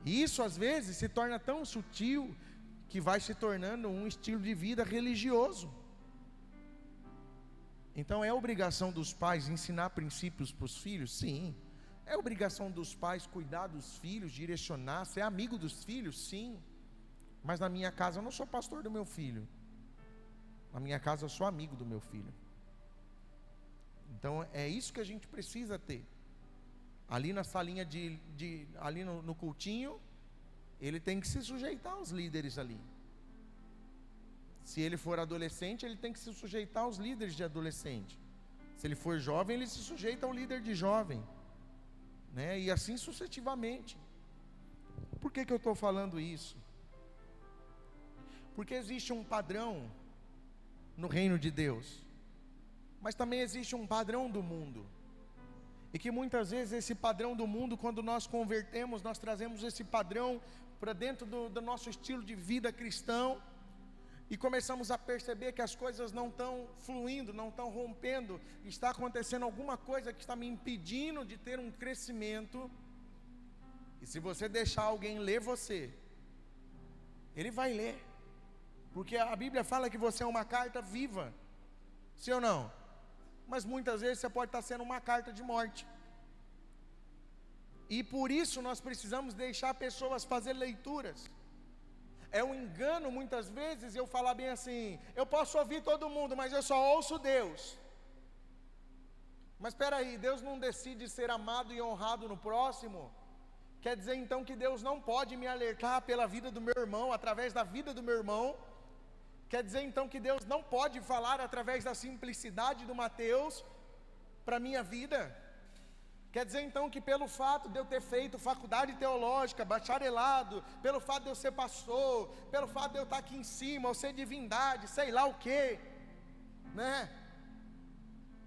E isso às vezes se torna tão sutil que vai se tornando um estilo de vida religioso. Então é obrigação dos pais ensinar princípios para os filhos? Sim. É obrigação dos pais cuidar dos filhos, direcionar, ser amigo dos filhos? Sim. Mas na minha casa eu não sou pastor do meu filho. Na minha casa eu sou amigo do meu filho. Então é isso que a gente precisa ter. Ali na salinha ali no cultinho, ele tem que se sujeitar aos líderes ali. Se ele for adolescente, ele tem que se sujeitar aos líderes de adolescente. Se ele for jovem, ele se sujeita ao líder de jovem, né? E assim sucessivamente. Por que eu estou falando isso? Porque existe um padrão no reino de Deus, mas também existe um padrão do mundo, e que muitas vezes esse padrão do mundo, quando nós convertemos, nós trazemos esse padrão para dentro do nosso estilo de vida cristão, e começamos a perceber que as coisas não estão fluindo, não estão rompendo, está acontecendo alguma coisa que está me impedindo de ter um crescimento. E se você deixar alguém ler você, ele vai ler, porque a Bíblia fala que você é uma carta viva, sim ou não? Mas muitas vezes você pode estar sendo uma carta de morte. E por isso nós precisamos deixar pessoas fazer leituras. É um engano muitas vezes eu falar bem assim: eu posso ouvir todo mundo, mas eu só ouço Deus. Mas espera aí, Deus não decide ser amado e honrado no próximo? Quer dizer então que Deus não pode me alertar pela vida do meu irmão, através da vida do meu irmão? Quer dizer então que Deus não pode falar através da simplicidade do Mateus para a minha vida? Quer dizer então que pelo fato de eu ter feito faculdade teológica, bacharelado, pelo fato de eu ser pastor, pelo fato de eu estar aqui em cima, ou ser divindade, sei lá o que, né?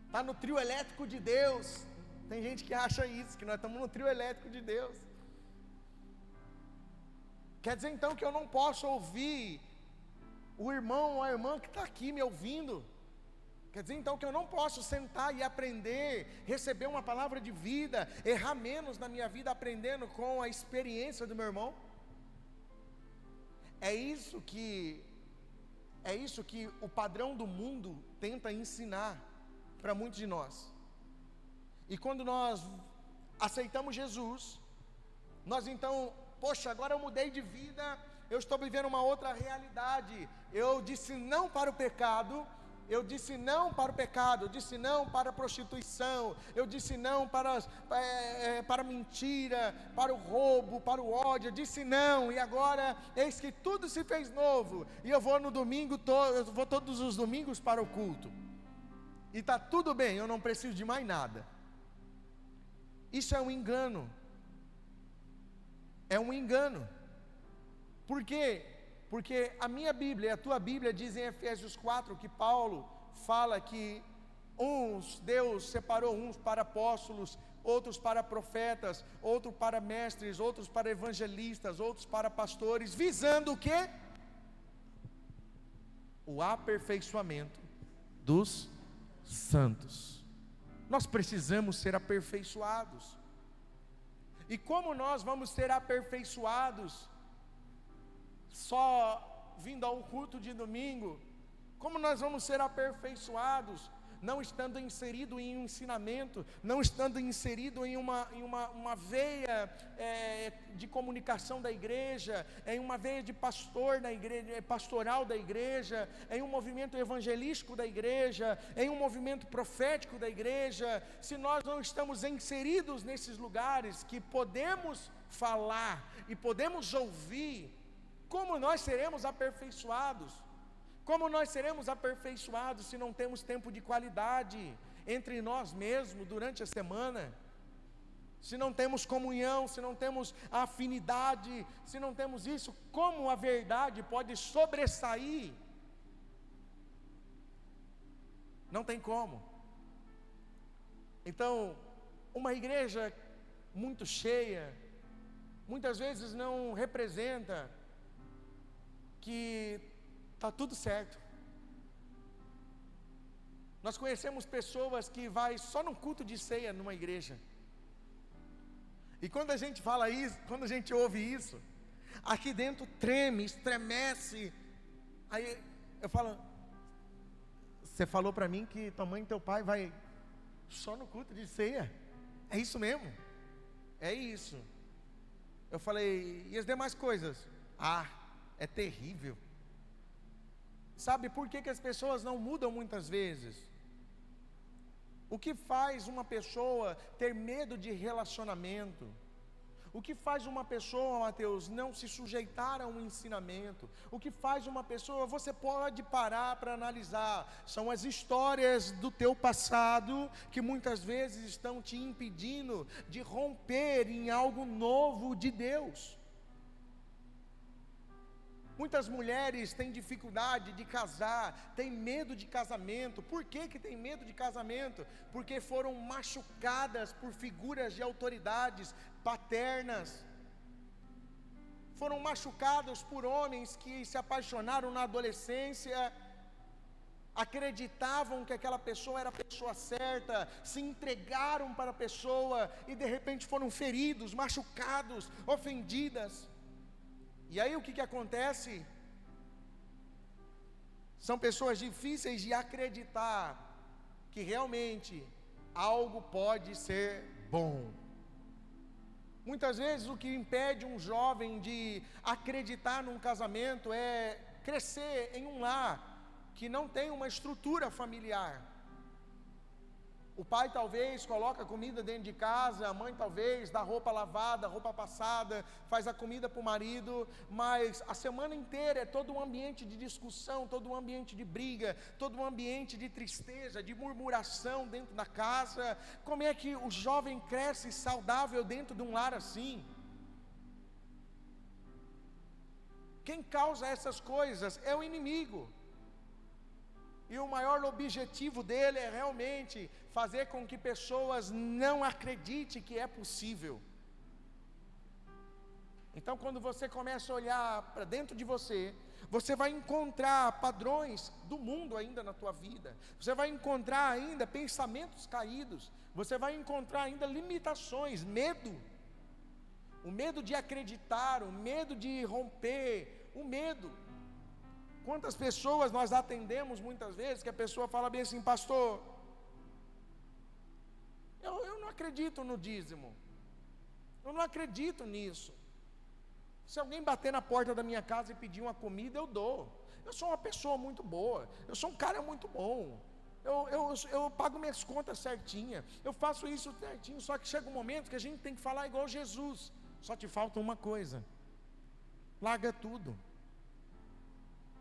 Está no trio elétrico de Deus. Tem gente que acha isso, que nós estamos no trio elétrico de Deus. Quer dizer então que eu não posso ouvir o irmão ou a irmã que está aqui me ouvindo? Quer dizer então que eu não posso sentar e aprender, receber uma palavra de vida, errar menos na minha vida aprendendo com a experiência do meu irmão? É isso que o padrão do mundo tenta ensinar para muitos de nós. E quando nós aceitamos Jesus, nós então, poxa, agora eu mudei de vida, eu estou vivendo uma outra realidade. Eu disse não para o pecado, eu disse não para o pecado, eu disse não para a prostituição, eu disse não para a mentira, para o roubo, para o ódio, eu disse não, e agora eis que tudo se fez novo, e eu vou no domingo, eu vou todos os domingos para o culto, e está tudo bem, eu não preciso de mais nada. Isso é um engano. É um engano. Por quê? Porque a minha Bíblia e a tua Bíblia dizem em Efésios 4 que Paulo fala que Deus separou uns para apóstolos, outros para profetas, outros para mestres, outros para evangelistas, outros para pastores, visando o quê? O aperfeiçoamento dos santos. Nós precisamos ser aperfeiçoados. E como nós vamos ser aperfeiçoados só vindo a um culto de domingo? Como nós vamos ser aperfeiçoados não estando inserido em um ensinamento, não estando inserido em uma veia de comunicação da igreja, em uma veia de pastor da igreja, pastoral da igreja, em um movimento evangelístico da igreja, em um movimento profético da igreja? Se nós não estamos inseridos nesses lugares que podemos falar e podemos ouvir, como nós seremos aperfeiçoados? Como nós seremos aperfeiçoados se não temos tempo de qualidade entre nós mesmos durante a semana? Se não temos comunhão, se não temos afinidade, se não temos isso, como a verdade pode sobressair? Não tem como. Então, uma igreja muito cheia, muitas vezes não representa que está tudo certo. Nós conhecemos pessoas que vai só num culto de ceia numa igreja. E quando a gente fala isso, quando a gente ouve isso, aqui dentro treme, estremece. Aí eu falo: você falou para mim que tua mãe e teu pai vai só no culto de ceia? É isso mesmo? É isso. Eu falei: e as demais coisas? É terrível. Sabe por que as pessoas não mudam muitas vezes? O que faz uma pessoa ter medo de relacionamento? O que faz uma pessoa, Mateus, não se sujeitar a um ensinamento? O que faz uma pessoa, você pode parar para analisar, são as histórias do teu passado que muitas vezes estão te impedindo de romper em algo novo de Deus. Muitas mulheres têm dificuldade de casar, têm medo de casamento. Por que tem medo de casamento? Porque foram machucadas por figuras de autoridades paternas. Foram machucadas por homens que se apaixonaram na adolescência, acreditavam que aquela pessoa era a pessoa certa, se entregaram para a pessoa e de repente foram feridos, machucados, ofendidas. E aí o que acontece? São pessoas difíceis de acreditar que realmente algo pode ser bom. Muitas vezes o que impede um jovem de acreditar num casamento é crescer em um lar que não tem uma estrutura familiar. O pai talvez coloca comida dentro de casa, a mãe talvez dá roupa lavada, roupa passada, faz a comida para o marido, mas a semana inteira é todo um ambiente de discussão, todo um ambiente de briga, todo um ambiente de tristeza, de murmuração dentro da casa. Como é que o jovem cresce saudável dentro de um lar assim? Quem causa essas coisas é o inimigo. E o maior objetivo dele é realmente fazer com que pessoas não acreditem que é possível. Então, quando você começa a olhar para dentro de você, você vai encontrar padrões do mundo ainda na tua vida. Você vai encontrar ainda pensamentos caídos. Você vai encontrar ainda limitações, medo. O medo de acreditar, o medo de romper, o medo. Quantas pessoas nós atendemos muitas vezes que a pessoa fala bem assim: pastor, eu não acredito no dízimo, eu não acredito nisso. Se alguém bater na porta da minha casa e pedir uma comida, eu dou. Eu sou uma pessoa muito boa, eu sou um cara muito bom, eu pago minhas contas certinha, eu faço isso certinho. Só que chega um momento que a gente tem que falar igual Jesus: só te falta uma coisa, larga tudo.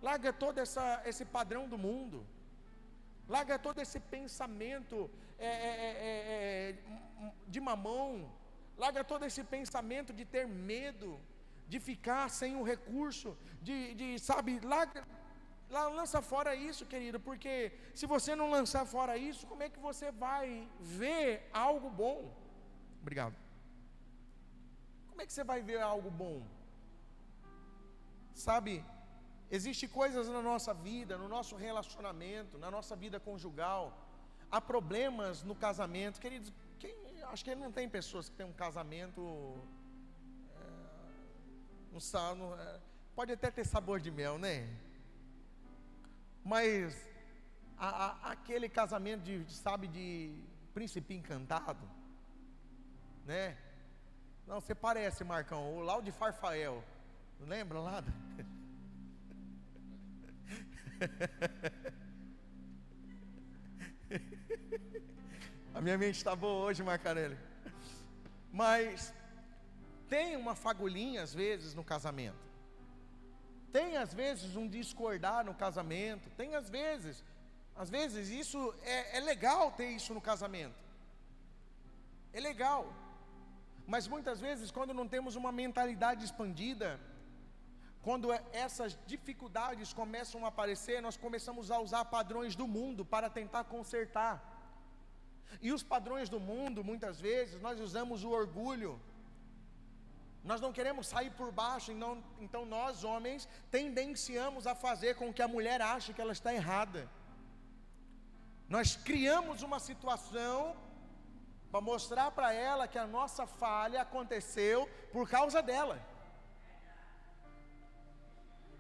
Larga todo esse padrão do mundo. Larga todo esse pensamento de mamão. Larga todo esse pensamento de ter medo, de ficar sem o recurso, sabe, lança fora isso, querido, porque se você não lançar fora isso, como é que você vai ver algo bom? Obrigado. Como é que você vai ver algo bom? Sabe, existem coisas na nossa vida, no nosso relacionamento, na nossa vida conjugal. Há problemas no casamento. Queridos, acho que não tem pessoas que têm um casamento pode até ter sabor de mel, né? Mas aquele casamento de príncipe encantado, né? Não, você parece, Marcão, o Lau de Farfael. Não lembra lá? A minha mente está boa hoje, Marcarelli. Mas tem uma fagulhinha às vezes no casamento. Tem às vezes um discordar no casamento. Tem às vezes isso é legal ter isso no casamento. É legal. Mas muitas vezes, quando não temos uma mentalidade expandida, quando essas dificuldades começam a aparecer, nós começamos a usar padrões do mundo para tentar consertar. E os padrões do mundo, muitas vezes, nós usamos o orgulho. Nós não queremos sair por baixo, então nós, homens, tendenciamos a fazer com que a mulher ache que ela está errada. Nós criamos uma situação para mostrar para ela que a nossa falha aconteceu por causa dela.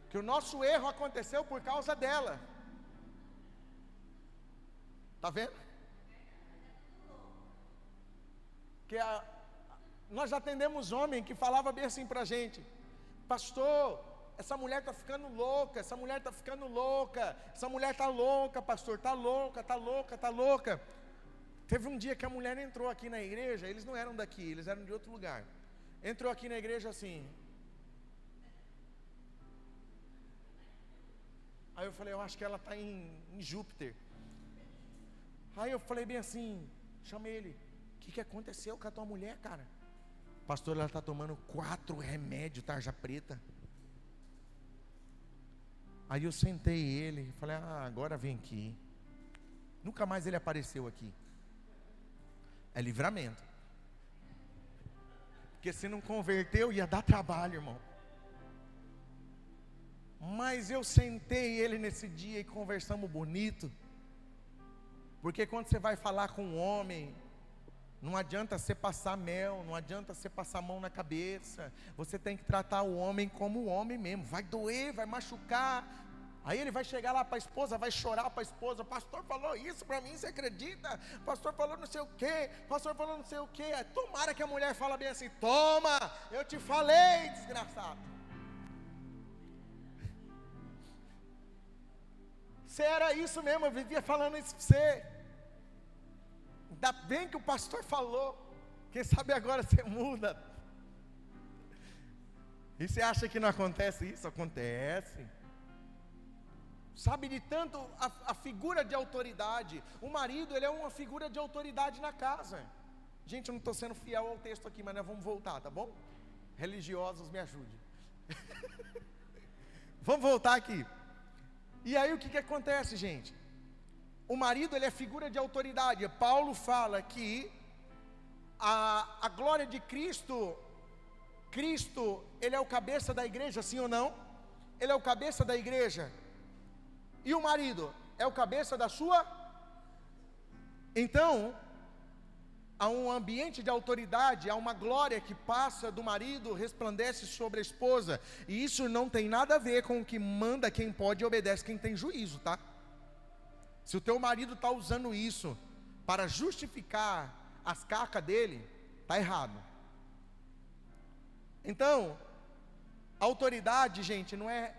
Que o nosso erro aconteceu por causa dela. Está vendo? Que nós atendemos homem que falava bem assim para a gente: pastor, essa mulher está ficando louca, essa mulher está ficando louca, essa mulher está louca, pastor, está louca, está louca, está louca. Teve um dia que a mulher entrou aqui na igreja, eles não eram daqui, eles eram de outro lugar. Entrou aqui na igreja assim. Aí eu falei: eu acho que ela está em Júpiter. Aí eu falei bem assim, chamei ele: o que aconteceu com a tua mulher, cara? Pastor, ela está tomando 4 remédios tarja preta. Aí eu sentei ele e falei: agora vem aqui. Nunca mais ele apareceu aqui. É livramento. Porque se não converteu, ia dar trabalho, irmão. Mas eu sentei ele nesse dia e conversamos bonito. Porque quando você vai falar com um homem, não adianta você passar mel, não adianta você passar a mão na cabeça. Você tem que tratar o homem como o homem mesmo. Vai doer, vai machucar. Aí ele vai chegar lá para a esposa, vai chorar para a esposa: pastor falou isso para mim, você acredita? Pastor falou não sei o quê, pastor falou não sei o quê. Tomara que a mulher fala bem assim: toma, eu te falei, desgraçado. Você era isso mesmo, eu vivia falando isso para você. Ainda bem que o pastor falou. Quem sabe agora você muda. E você acha que não acontece isso? Acontece. Sabe, de tanto a figura de autoridade. O marido, ele é uma figura de autoridade na casa. Gente, eu não estou sendo fiel ao texto aqui, mas nós vamos voltar, tá bom? Religiosos, me ajudem. Vamos voltar aqui. E aí o que acontece, gente? O marido, ele é figura de autoridade. Paulo fala que a glória de Cristo, ele é o cabeça da igreja, sim ou não? Ele é o cabeça da igreja. E o marido é o cabeça da sua. Então, há um ambiente de autoridade, há uma glória que passa do marido, resplandece sobre a esposa. E isso não tem nada a ver com o que manda quem pode e obedece quem tem juízo, tá? Se o teu marido está usando isso para justificar as cacas dele, está errado. Então, autoridade, gente, não é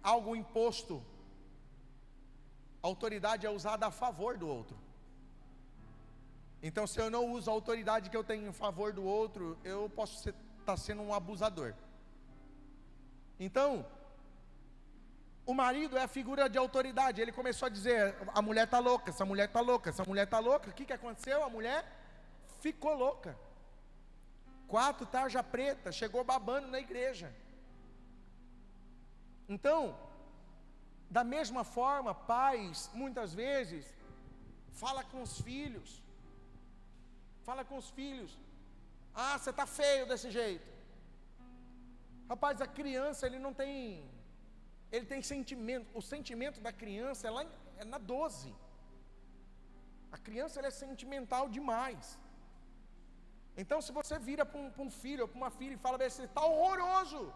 algo imposto. Autoridade é usada a favor do outro. Então, se eu não uso a autoridade que eu tenho em favor do outro, eu posso estar sendo um abusador. Então, o marido é a figura de autoridade. Ele começou a dizer: a mulher está louca, essa mulher está louca, essa mulher está louca. O que aconteceu? A mulher ficou louca. 4 tarja preta, chegou babando na igreja. Então, da mesma forma, pais, muitas vezes, fala com os filhos. Ah, você está feio desse jeito. Rapaz, a criança, ele tem sentimento. O sentimento da criança é na 12. A criança, ela é sentimental demais. Então, se você vira para um filho ou para uma filha e fala: você está horroroso,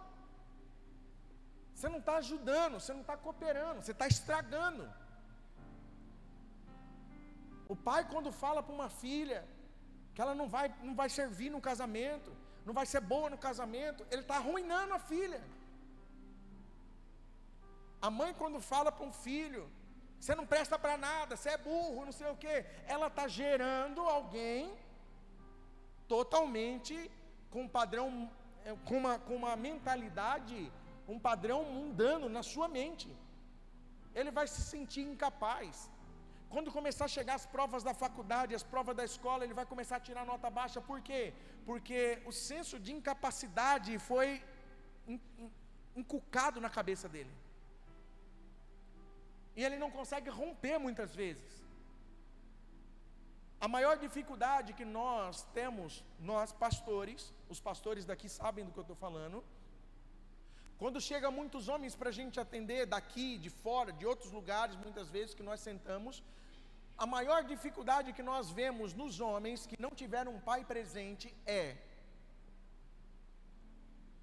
você não está ajudando, você não está cooperando, você está estragando. O pai, quando fala para uma filha que ela não vai servir no casamento, não vai ser boa no casamento, ele está arruinando a filha. A mãe, quando fala para um filho: você não presta para nada, você é burro, não sei o quê, ela está gerando alguém totalmente com um padrão, com uma mentalidade, um padrão mundano na sua mente. Ele vai se sentir incapaz. Quando começar a chegar as provas da faculdade, as provas da escola, ele vai começar a tirar nota baixa. Por quê? Porque o senso de incapacidade foi inculcado na cabeça dele. E ele não consegue romper muitas vezes. A maior dificuldade que nós temos, nós pastores, os pastores daqui sabem do que eu estou falando. Quando chega muitos homens para a gente atender daqui, de fora, de outros lugares, muitas vezes que nós sentamos, a maior dificuldade que nós vemos nos homens que não tiveram um pai presente é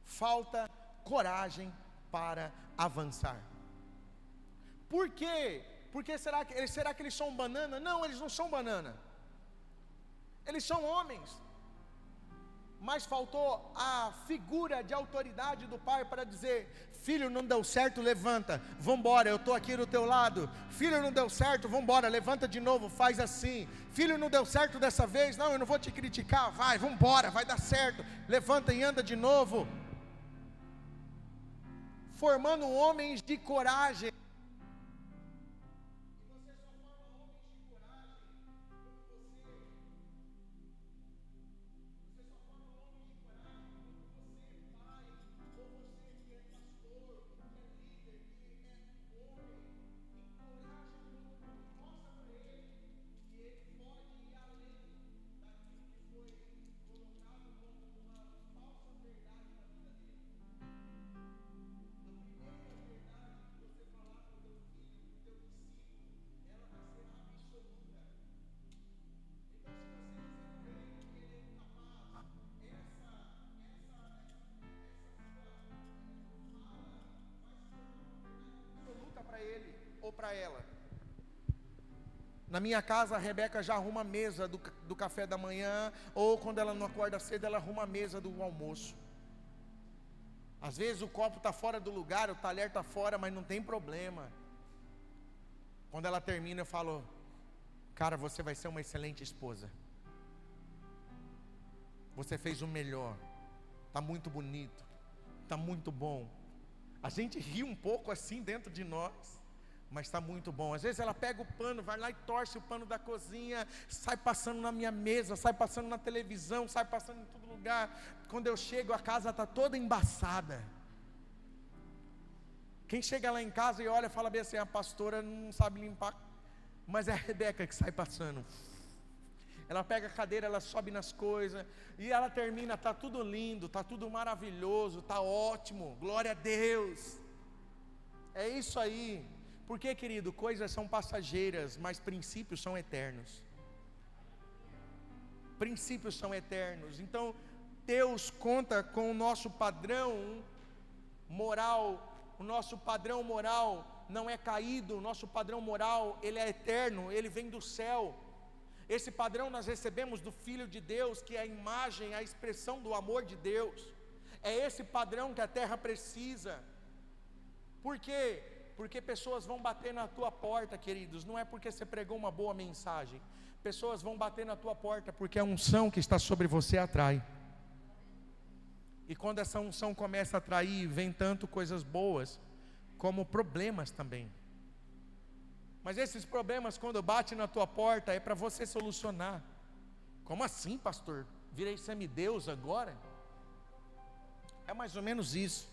falta coragem para avançar. Por quê? Porque será que eles são banana? Não, eles não são banana. Eles são homens. Mas faltou a figura de autoridade do pai para dizer: filho, não deu certo, levanta, vamos embora, eu estou aqui do teu lado. Filho, não deu certo, vamos embora, levanta de novo, faz assim. Filho, não deu certo dessa vez, não, eu não vou te criticar, vai, vamos embora, vai dar certo. Levanta e anda de novo. Formando homens de coragem. ele ou para ela. Na minha casa, a Rebeca já arruma a mesa do café da manhã, ou quando ela não acorda cedo, ela arruma a mesa do almoço. Às vezes o copo está fora do lugar, o talher está fora, mas não tem problema. Quando ela termina, eu falo: cara, você vai ser uma excelente esposa. Você fez o melhor. Está muito bonito. Está muito bom. A gente ri um pouco assim dentro de nós, mas está muito bom. Às vezes ela pega o pano, vai lá e torce o pano da cozinha, sai passando na minha mesa, sai passando na televisão, sai passando em todo lugar. Quando eu chego, a casa está toda embaçada. Quem chega lá em casa e olha, fala bem assim: a pastora não sabe limpar, mas é a Rebeca que sai passando. Ela pega a cadeira, ela sobe nas coisas, e ela termina, está tudo lindo, está tudo maravilhoso, está ótimo, glória a Deus. É isso aí. Porque, querido, coisas são passageiras, mas princípios são eternos. Princípios são eternos. Então, Deus conta com o nosso padrão moral. O nosso padrão moral não é caído, o nosso padrão moral, ele é eterno, ele vem do céu. Esse padrão nós recebemos do Filho de Deus, que é a imagem, a expressão do amor de Deus. É esse padrão que a terra precisa. Por quê? Porque pessoas vão bater na tua porta, queridos. Não é porque você pregou uma boa mensagem. Pessoas vão bater na tua porta porque a unção que está sobre você atrai. E quando essa unção começa a atrair, vem tanto coisas boas, como problemas também. Mas esses problemas, quando batem na tua porta, é para você solucionar. Como assim, pastor? Virei semideus agora? É mais ou menos isso.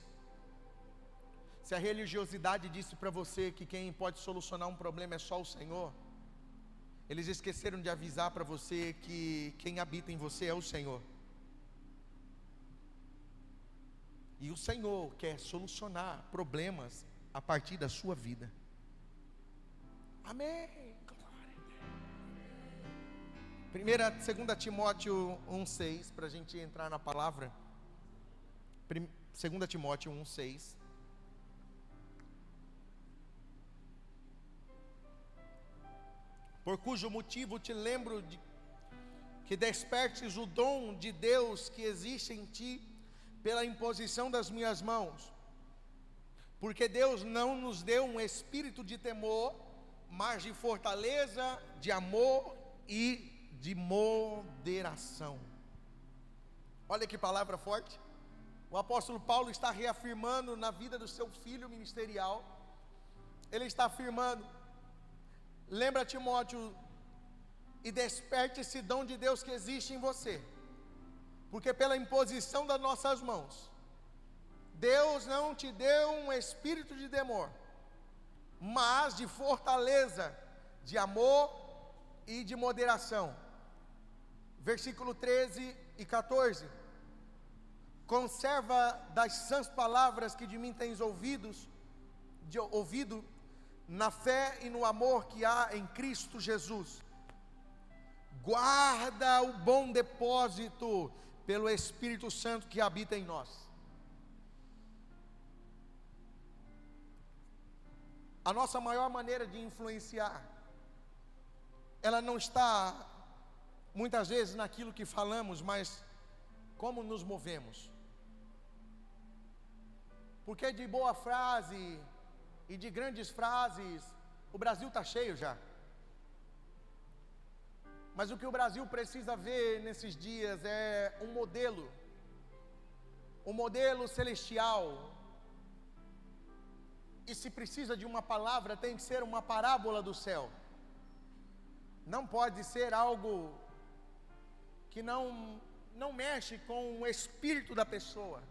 Se a religiosidade disse para você que quem pode solucionar um problema é só o Senhor, eles esqueceram de avisar para você que quem habita em você é o Senhor. E o Senhor quer solucionar problemas a partir da sua vida. Amém. 2 Timóteo 1,6, para a gente entrar na palavra. 2 Timóteo 1,6. Por cujo motivo te lembro de que despertes o dom de Deus que existe em ti pela imposição das minhas mãos. Porque Deus não nos deu um espírito de temor, mas de fortaleza, de amor e de moderação. Olha que palavra forte. O apóstolo Paulo está reafirmando na vida do seu filho ministerial. Ele está afirmando: lembra, Timóteo, e desperte esse dom de Deus que existe em você. Porque pela imposição das nossas mãos, Deus não te deu um espírito de temor, mas de fortaleza, de amor e de moderação. Versículo 13 e 14. Conserva das sãs palavras que de mim tens ouvido, na fé e no amor que há em Cristo Jesus. Guarda o bom depósito pelo Espírito Santo que habita em nós. A nossa maior maneira de influenciar, ela não está muitas vezes naquilo que falamos, mas como nos movemos. Porque de boa frase e de grandes frases, o Brasil está cheio já. Mas o que o Brasil precisa ver nesses dias é um modelo celestial. E se precisa de uma palavra, tem que ser uma parábola do céu. Não pode ser algo que não mexe com o espírito da pessoa.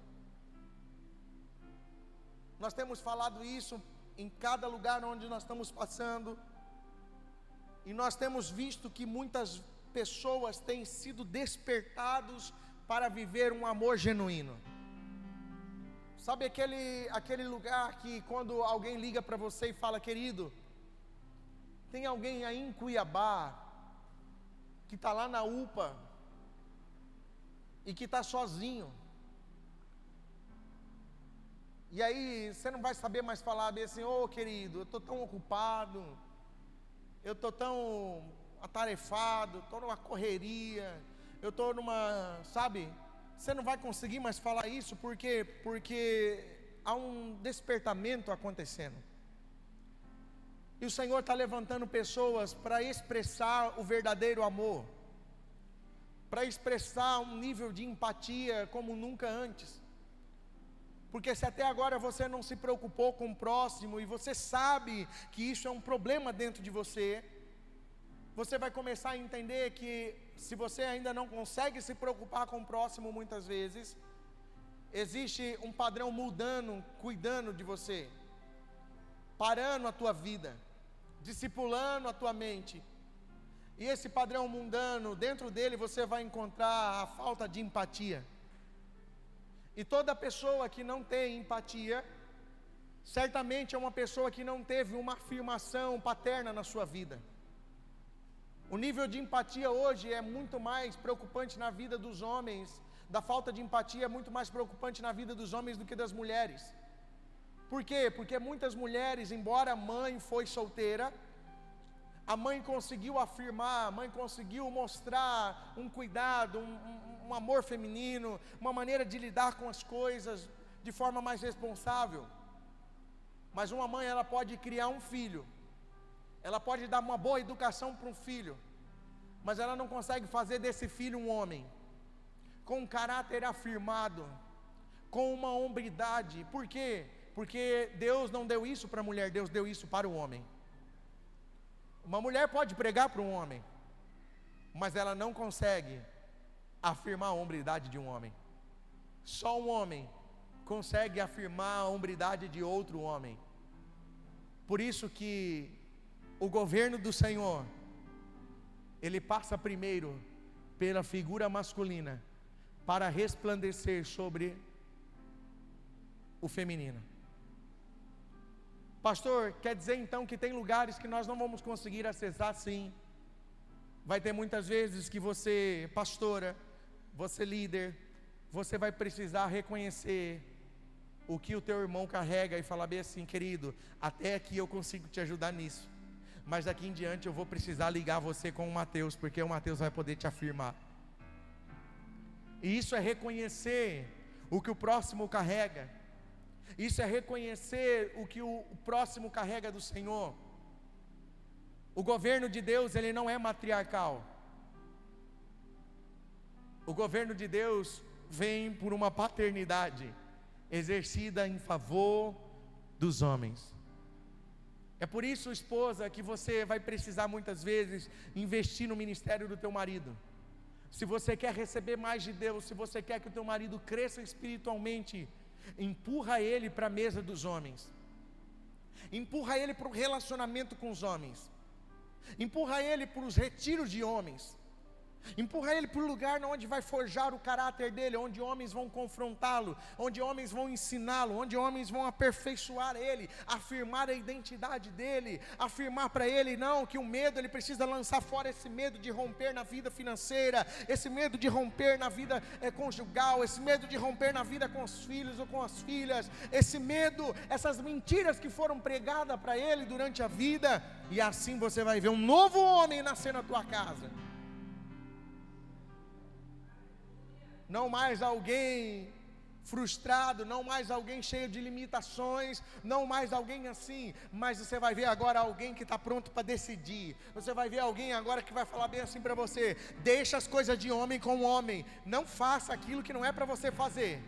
Nós temos falado isso em cada lugar onde nós estamos passando. E nós temos visto que muitas pessoas têm sido despertados para viver um amor genuíno. Sabe aquele lugar que quando alguém liga para você e fala: querido, tem alguém aí em Cuiabá que está lá na UPA e que está sozinho. E aí você não vai saber mais falar bem assim: ô querido, eu estou tão ocupado, eu estou tão atarefado, estou numa correria, eu estou numa, sabe? Você não vai conseguir mais falar isso, porque há um despertamento acontecendo. E o Senhor está levantando pessoas para expressar o verdadeiro amor, para expressar um nível de empatia como nunca antes. Porque se até agora você não se preocupou com o próximo, e você sabe que isso é um problema dentro de você, você vai começar a entender que se você ainda não consegue se preocupar com o próximo muitas vezes, existe um padrão mudando, cuidando de você, parando a tua vida, discipulando a tua mente. E esse padrão mundano, dentro dele você vai encontrar a falta de empatia. E toda pessoa que não tem empatia, certamente é uma pessoa que não teve uma afirmação paterna na sua vida. O nível de empatia hoje é muito mais preocupante na vida dos homens, da falta de empatia é muito mais preocupante na vida dos homens do que das mulheres. Por quê? Porque muitas mulheres, embora a mãe foi solteira, a mãe conseguiu afirmar, a mãe conseguiu mostrar um cuidado, um amor feminino, uma maneira de lidar com as coisas de forma mais responsável. Mas uma mãe, ela pode criar um filho, ela pode dar uma boa educação para um filho, mas ela não consegue fazer desse filho um homem, com um caráter afirmado, com uma hombridade. Por quê? Porque Deus não deu isso para a mulher, Deus deu isso para o homem. Uma mulher pode pregar para um homem, mas ela não consegue afirmar a hombridade de um homem. Só um homem consegue afirmar a hombridade de outro homem. Por isso que o governo do Senhor, ele passa primeiro pela figura masculina, para resplandecer sobre o feminino. Pastor, quer dizer então que tem lugares que nós não vamos conseguir acessar? Sim. Vai ter muitas vezes que você, pastora, você líder, você vai precisar reconhecer o que o teu irmão carrega e falar bem assim: querido, até aqui eu consigo te ajudar nisso, mas daqui em diante eu vou precisar ligar você com o Mateus, porque o Mateus vai poder te afirmar. E isso é reconhecer o que o próximo carrega. Isso é reconhecer o que o próximo carrega do Senhor. O governo de Deus, ele não é matriarcal. O governo de Deus vem por uma paternidade exercida em favor dos homens. É por isso, esposa, que você vai precisar muitas vezes investir no ministério do teu marido. Se você quer receber mais de Deus, se você quer que o teu marido cresça espiritualmente, empurra ele para a mesa dos homens, empurra ele para o relacionamento com os homens, empurra ele para os retiros de homens, empurra ele para o lugar onde vai forjar o caráter dele, onde homens vão confrontá-lo, onde homens vão ensiná-lo, onde homens vão aperfeiçoar ele, afirmar a identidade dele, afirmar para ele não, que o medo, ele precisa lançar fora esse medo de romper na vida financeira, esse medo de romper na vida conjugal, esse medo de romper na vida com os filhos ou com as filhas, esse medo, essas mentiras que foram pregadas para ele durante a vida. E assim você vai ver um novo homem nascer na tua casa. Não mais alguém frustrado, não mais alguém cheio de limitações, não mais alguém assim, mas você vai ver agora alguém que está pronto para decidir. Você vai ver alguém agora que vai falar bem assim para você: deixa as coisas de homem com homem, não faça aquilo que não é para você fazer.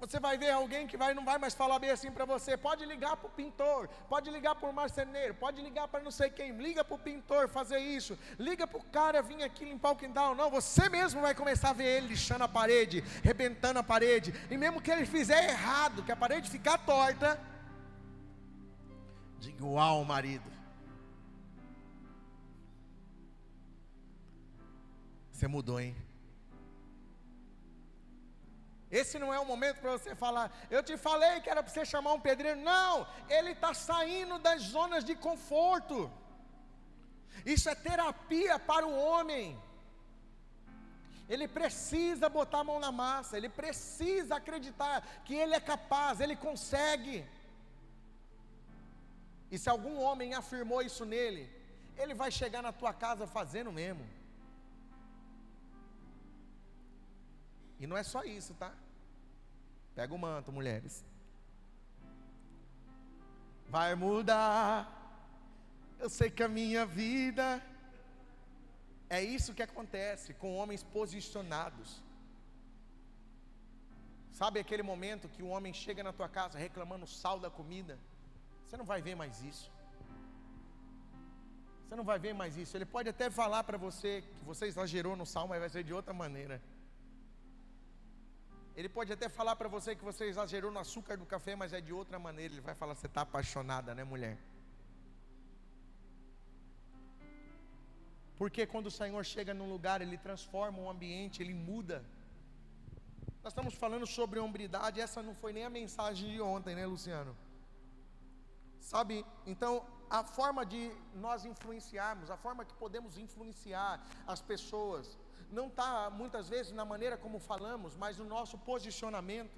Você vai ver alguém que não vai mais falar bem assim para você: pode ligar para o pintor, pode ligar para o marceneiro, pode ligar para não sei quem, liga para o pintor fazer isso, liga para o cara vir aqui limpar o quintal. Não, você mesmo vai começar a ver ele lixando a parede, rebentando a parede, e mesmo que ele fizer errado, que a parede ficar torta, diga: uau, marido, você mudou, hein? Esse não é o momento para você falar: eu te falei que era para você chamar um pedreiro. Não, ele está saindo das zonas de conforto. Isso é terapia para o homem. Ele precisa botar a mão na massa, ele precisa acreditar que ele é capaz, ele consegue. E se algum homem afirmou isso nele, ele vai chegar na tua casa fazendo mesmo. E não é só isso, tá? Pega o manto, mulheres. Vai mudar. Eu sei que a minha vida. É isso que acontece com homens posicionados. Sabe aquele momento que o homem chega na tua casa reclamando o sal da comida? Você não vai ver mais isso. Você não vai ver mais isso. Ele pode até falar para você que você exagerou no sal, mas vai ser de outra maneira. Ele pode até falar para você que você exagerou no açúcar do café, mas é de outra maneira. Ele vai falar: você está apaixonada, né, mulher? Porque quando o Senhor chega num lugar, Ele transforma o ambiente, Ele muda. Nós estamos falando sobre hombridade. Essa não foi nem a mensagem de ontem, né, Luciano? Sabe, então a forma de nós influenciarmos, a forma que podemos influenciar as pessoas, não está muitas vezes na maneira como falamos, mas no nosso posicionamento.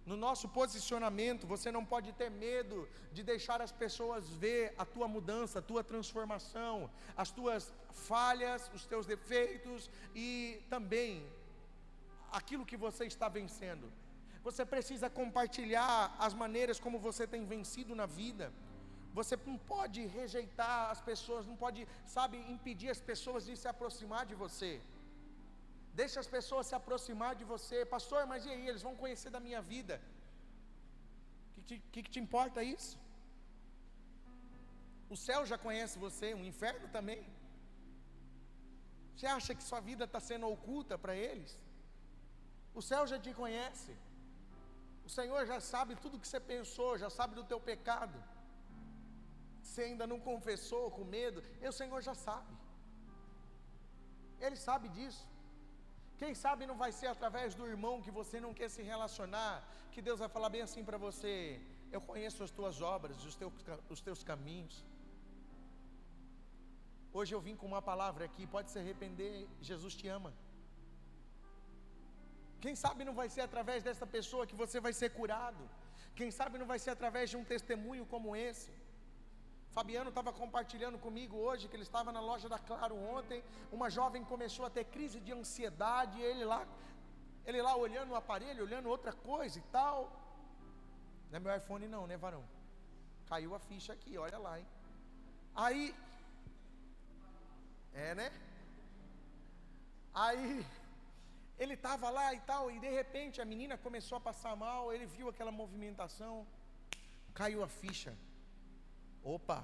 No nosso posicionamento, você não pode ter medo de deixar as pessoas ver a tua mudança, a tua transformação, as tuas falhas, os teus defeitos e também aquilo que você está vencendo. Você precisa compartilhar as maneiras como você tem vencido na vida. Você não pode rejeitar as pessoas, não pode, impedir as pessoas de se aproximar de você. Deixa as pessoas se aproximar de você. Pastor, mas e aí? Eles vão conhecer da minha vida. O que te importa isso? O céu já conhece você, o inferno também. Você acha que sua vida está sendo oculta para eles? O céu já te conhece. O Senhor já sabe tudo que você pensou, já sabe do teu pecado. Você ainda não confessou com medo, o Senhor já sabe. Ele sabe disso. Quem sabe não vai ser através do irmão que você não quer se relacionar, que Deus vai falar bem assim para você: eu conheço as tuas obras, os teus caminhos. Hoje eu vim com uma palavra aqui: pode se arrepender, Jesus te ama. Quem sabe não vai ser através dessa pessoa que você vai ser curado. Quem sabe não vai ser através de um testemunho como esse. Fabiano estava compartilhando comigo hoje que ele estava na loja da Claro ontem. Uma jovem começou a ter crise de ansiedade. Ele lá olhando o aparelho, olhando outra coisa e tal. Não é meu iPhone não, né, varão? Caiu a ficha aqui, olha lá, hein? Aí, né? Aí, ele estava lá e tal, e de repente a menina começou a passar mal. Ele viu aquela movimentação, caiu a ficha. Opa,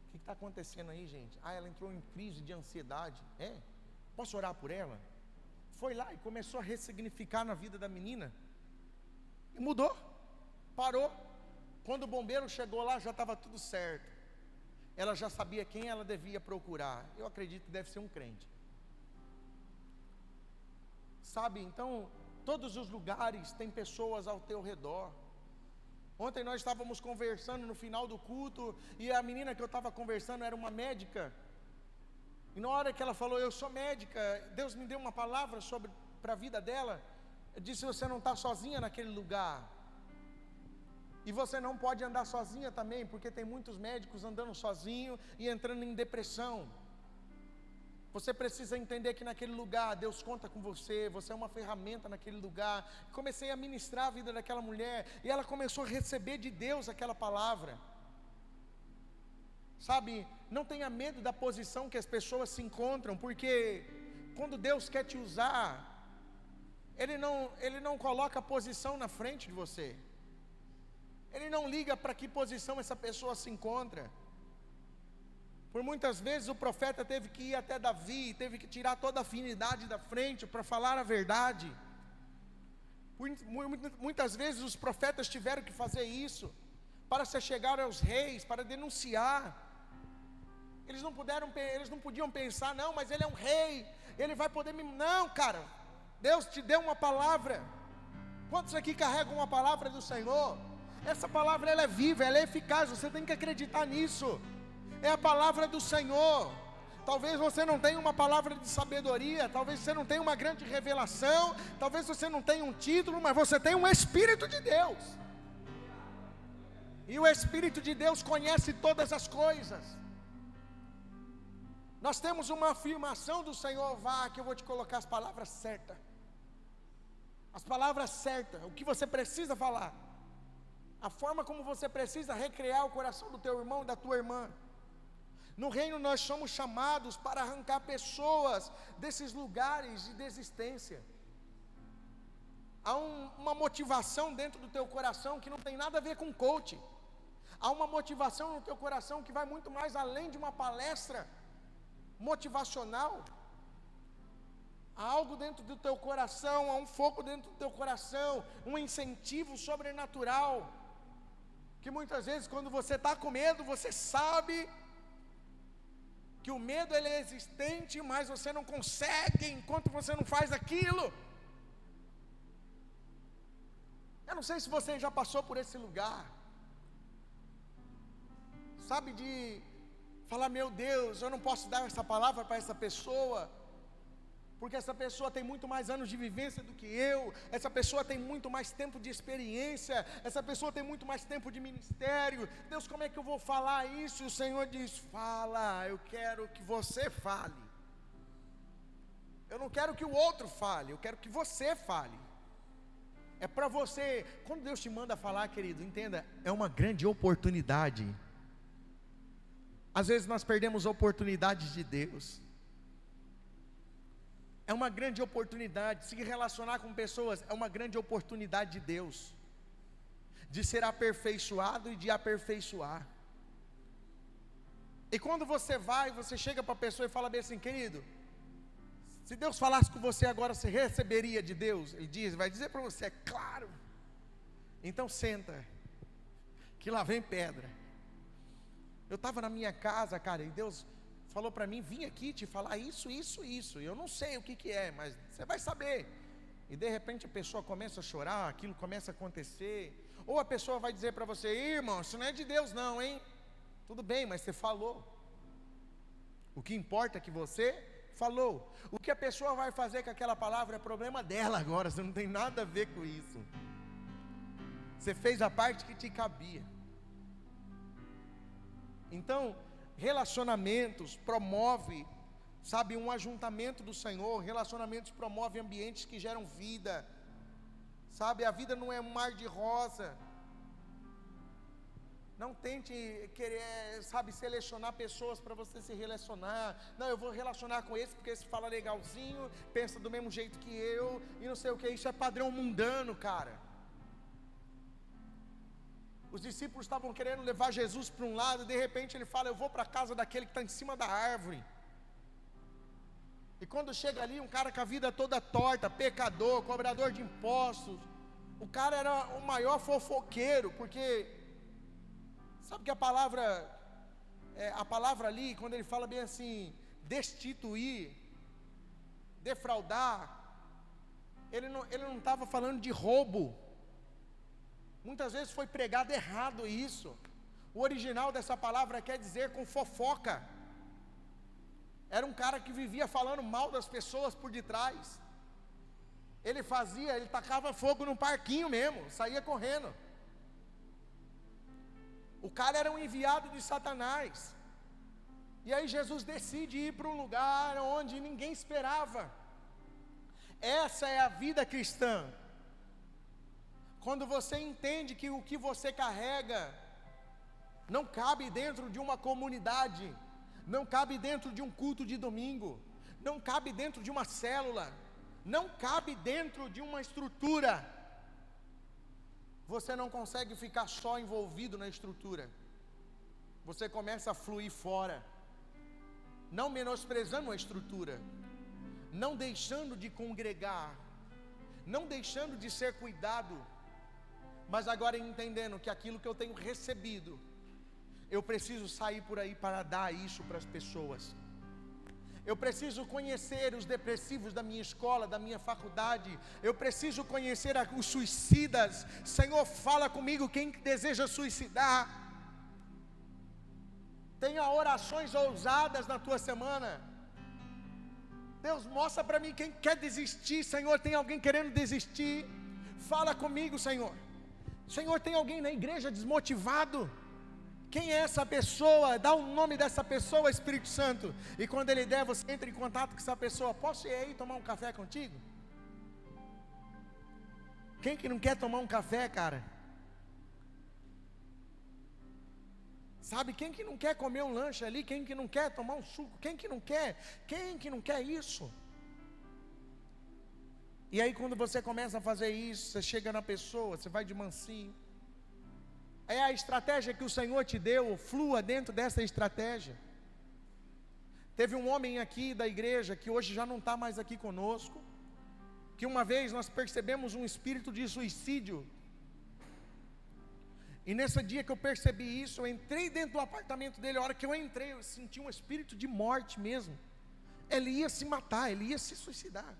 o que está acontecendo aí, gente? Ela entrou em crise de ansiedade. Posso orar por ela? Foi lá e começou a ressignificar na vida da menina. E mudou, parou. Quando o bombeiro chegou lá, já estava tudo certo. Ela já sabia quem ela devia procurar. Eu acredito que deve ser um crente. Então, todos os lugares tem pessoas ao teu redor. Ontem nós estávamos conversando no final do culto, e a menina que eu estava conversando era uma médica. E na hora que ela falou: eu sou médica, Deus me deu uma palavra para a vida dela. Eu disse: você não está sozinha naquele lugar. E você não pode andar sozinha também, porque tem muitos médicos andando sozinho e entrando em depressão. Você precisa entender que naquele lugar Deus conta com você, você é uma ferramenta naquele lugar. Comecei a ministrar a vida daquela mulher, e ela começou a receber de Deus aquela palavra. Não tenha medo da posição que as pessoas se encontram, porque quando Deus quer te usar, Ele não coloca a posição na frente de você. Ele não liga para que posição essa pessoa se encontra. Por muitas vezes o profeta teve que ir até Davi, teve que tirar toda a afinidade da frente para falar a verdade. Muitas vezes os profetas tiveram que fazer isso para se chegar aos reis, para denunciar. Eles não podiam pensar: não, mas ele é um rei, ele vai poder me... Não, cara, Deus te deu uma palavra. Quantos aqui carregam uma palavra do Senhor? Essa palavra ela é viva, ela é eficaz, você tem que acreditar nisso. É a palavra do Senhor. Talvez você não tenha uma palavra de sabedoria, talvez você não tenha uma grande revelação, talvez você não tenha um título, mas você tem um Espírito de Deus. E o Espírito de Deus conhece todas as coisas. Nós temos uma afirmação do Senhor, vá, que eu vou te colocar as palavras certas. As palavras certas, o que você precisa falar. A forma como você precisa recrear o coração do teu irmão e da tua irmã. No reino nós somos chamados para arrancar pessoas desses lugares de desistência. Há uma motivação dentro do teu coração que não tem nada a ver com coaching. Há uma motivação no teu coração que vai muito mais além de uma palestra motivacional. Há algo dentro do teu coração, há um fogo dentro do teu coração, um incentivo sobrenatural, que muitas vezes quando você está com medo, você sabe que o medo ele é existente, mas você não consegue enquanto você não faz aquilo. Eu não sei se você já passou por esse lugar, sabe, de falar, meu Deus, eu não posso dar essa palavra para essa pessoa, porque essa pessoa tem muito mais anos de vivência do que eu, essa pessoa tem muito mais tempo de experiência, essa pessoa tem muito mais tempo de ministério. Deus, como é que eu vou falar isso? E o Senhor diz, fala, eu quero que você fale. Eu não quero que o outro fale, eu quero que você fale. É para você, quando Deus te manda falar, querido, entenda, é uma grande oportunidade. Às vezes nós perdemos oportunidades de Deus. É uma grande oportunidade, se relacionar com pessoas é uma grande oportunidade de Deus, de ser aperfeiçoado e de aperfeiçoar. E quando você vai, você chega para a pessoa e fala bem assim, querido, se Deus falasse com você agora, você receberia de Deus? Ele vai dizer para você, é claro. Então senta, que lá vem pedra. Eu estava na minha casa, cara, e Deus falou para mim, vim aqui te falar isso, eu não sei o que é, mas você vai saber. E de repente a pessoa começa a chorar, aquilo começa a acontecer, ou a pessoa vai dizer para você, irmão, isso não é de Deus não, hein? Tudo bem, mas você falou. O que importa é que você falou. O que a pessoa vai fazer com aquela palavra é problema dela agora, você não tem nada a ver com isso. Você fez a parte que te cabia. Então, relacionamentos promove, sabe, um ajuntamento do Senhor. Relacionamentos promovem ambientes que geram vida, sabe, a vida não é um mar de rosa. Não tente querer, sabe, selecionar pessoas para você se relacionar. Não, eu vou relacionar com esse porque esse fala legalzinho, pensa do mesmo jeito que eu, e não sei o que, isso é padrão mundano, cara. Os discípulos estavam querendo levar Jesus para um lado, e de repente ele fala, eu vou para a casa daquele que está em cima da árvore. E quando chega ali, um cara com a vida toda torta, pecador, cobrador de impostos, o cara era o maior fofoqueiro, porque, sabe que a palavra ali, quando ele fala bem assim, destituir, defraudar, ele não estava falando de roubo. Muitas vezes foi pregado errado isso. O original dessa palavra quer dizer com fofoca. Era um cara que vivia falando mal das pessoas por detrás. Ele tacava fogo no parquinho mesmo, saía correndo. O cara era um enviado de Satanás. E aí Jesus decide ir para um lugar onde ninguém esperava. Essa é a vida cristã. Quando você entende que o que você carrega não cabe dentro de uma comunidade, não cabe dentro de um culto de domingo, não cabe dentro de uma célula, não cabe dentro de uma estrutura, você não consegue ficar só envolvido na estrutura, você começa a fluir fora, não menosprezando a estrutura, não deixando de congregar, não deixando de ser cuidado, mas agora entendendo que aquilo que eu tenho recebido, eu preciso sair por aí para dar isso para as pessoas. Eu preciso conhecer os depressivos da minha escola, da minha faculdade. Eu preciso conhecer os suicidas. Senhor, fala comigo quem deseja suicidar. Tenha orações ousadas na tua semana. Deus, mostra para mim quem quer desistir. Senhor, tem alguém querendo desistir? Fala comigo, Senhor. Senhor, tem alguém na igreja desmotivado? Quem é essa pessoa? Dá o nome dessa pessoa, Espírito Santo. E quando Ele der, você entra em contato com essa pessoa. Posso ir aí tomar um café contigo? Quem que não quer tomar um café, cara? Sabe, quem que não quer comer um lanche ali? Quem que não quer tomar um suco? Quem que não quer? Quem que não quer isso? E aí quando você começa a fazer isso, você chega na pessoa, você vai de mansinho. É a estratégia que o Senhor te deu, flua dentro dessa estratégia. Teve um homem aqui da igreja, que hoje já não está mais aqui conosco, que uma vez nós percebemos um espírito de suicídio. E nesse dia que eu percebi isso, eu entrei dentro do apartamento dele. A hora que eu entrei, eu senti um espírito de morte mesmo. Ele ia se matar, ele ia se suicidar.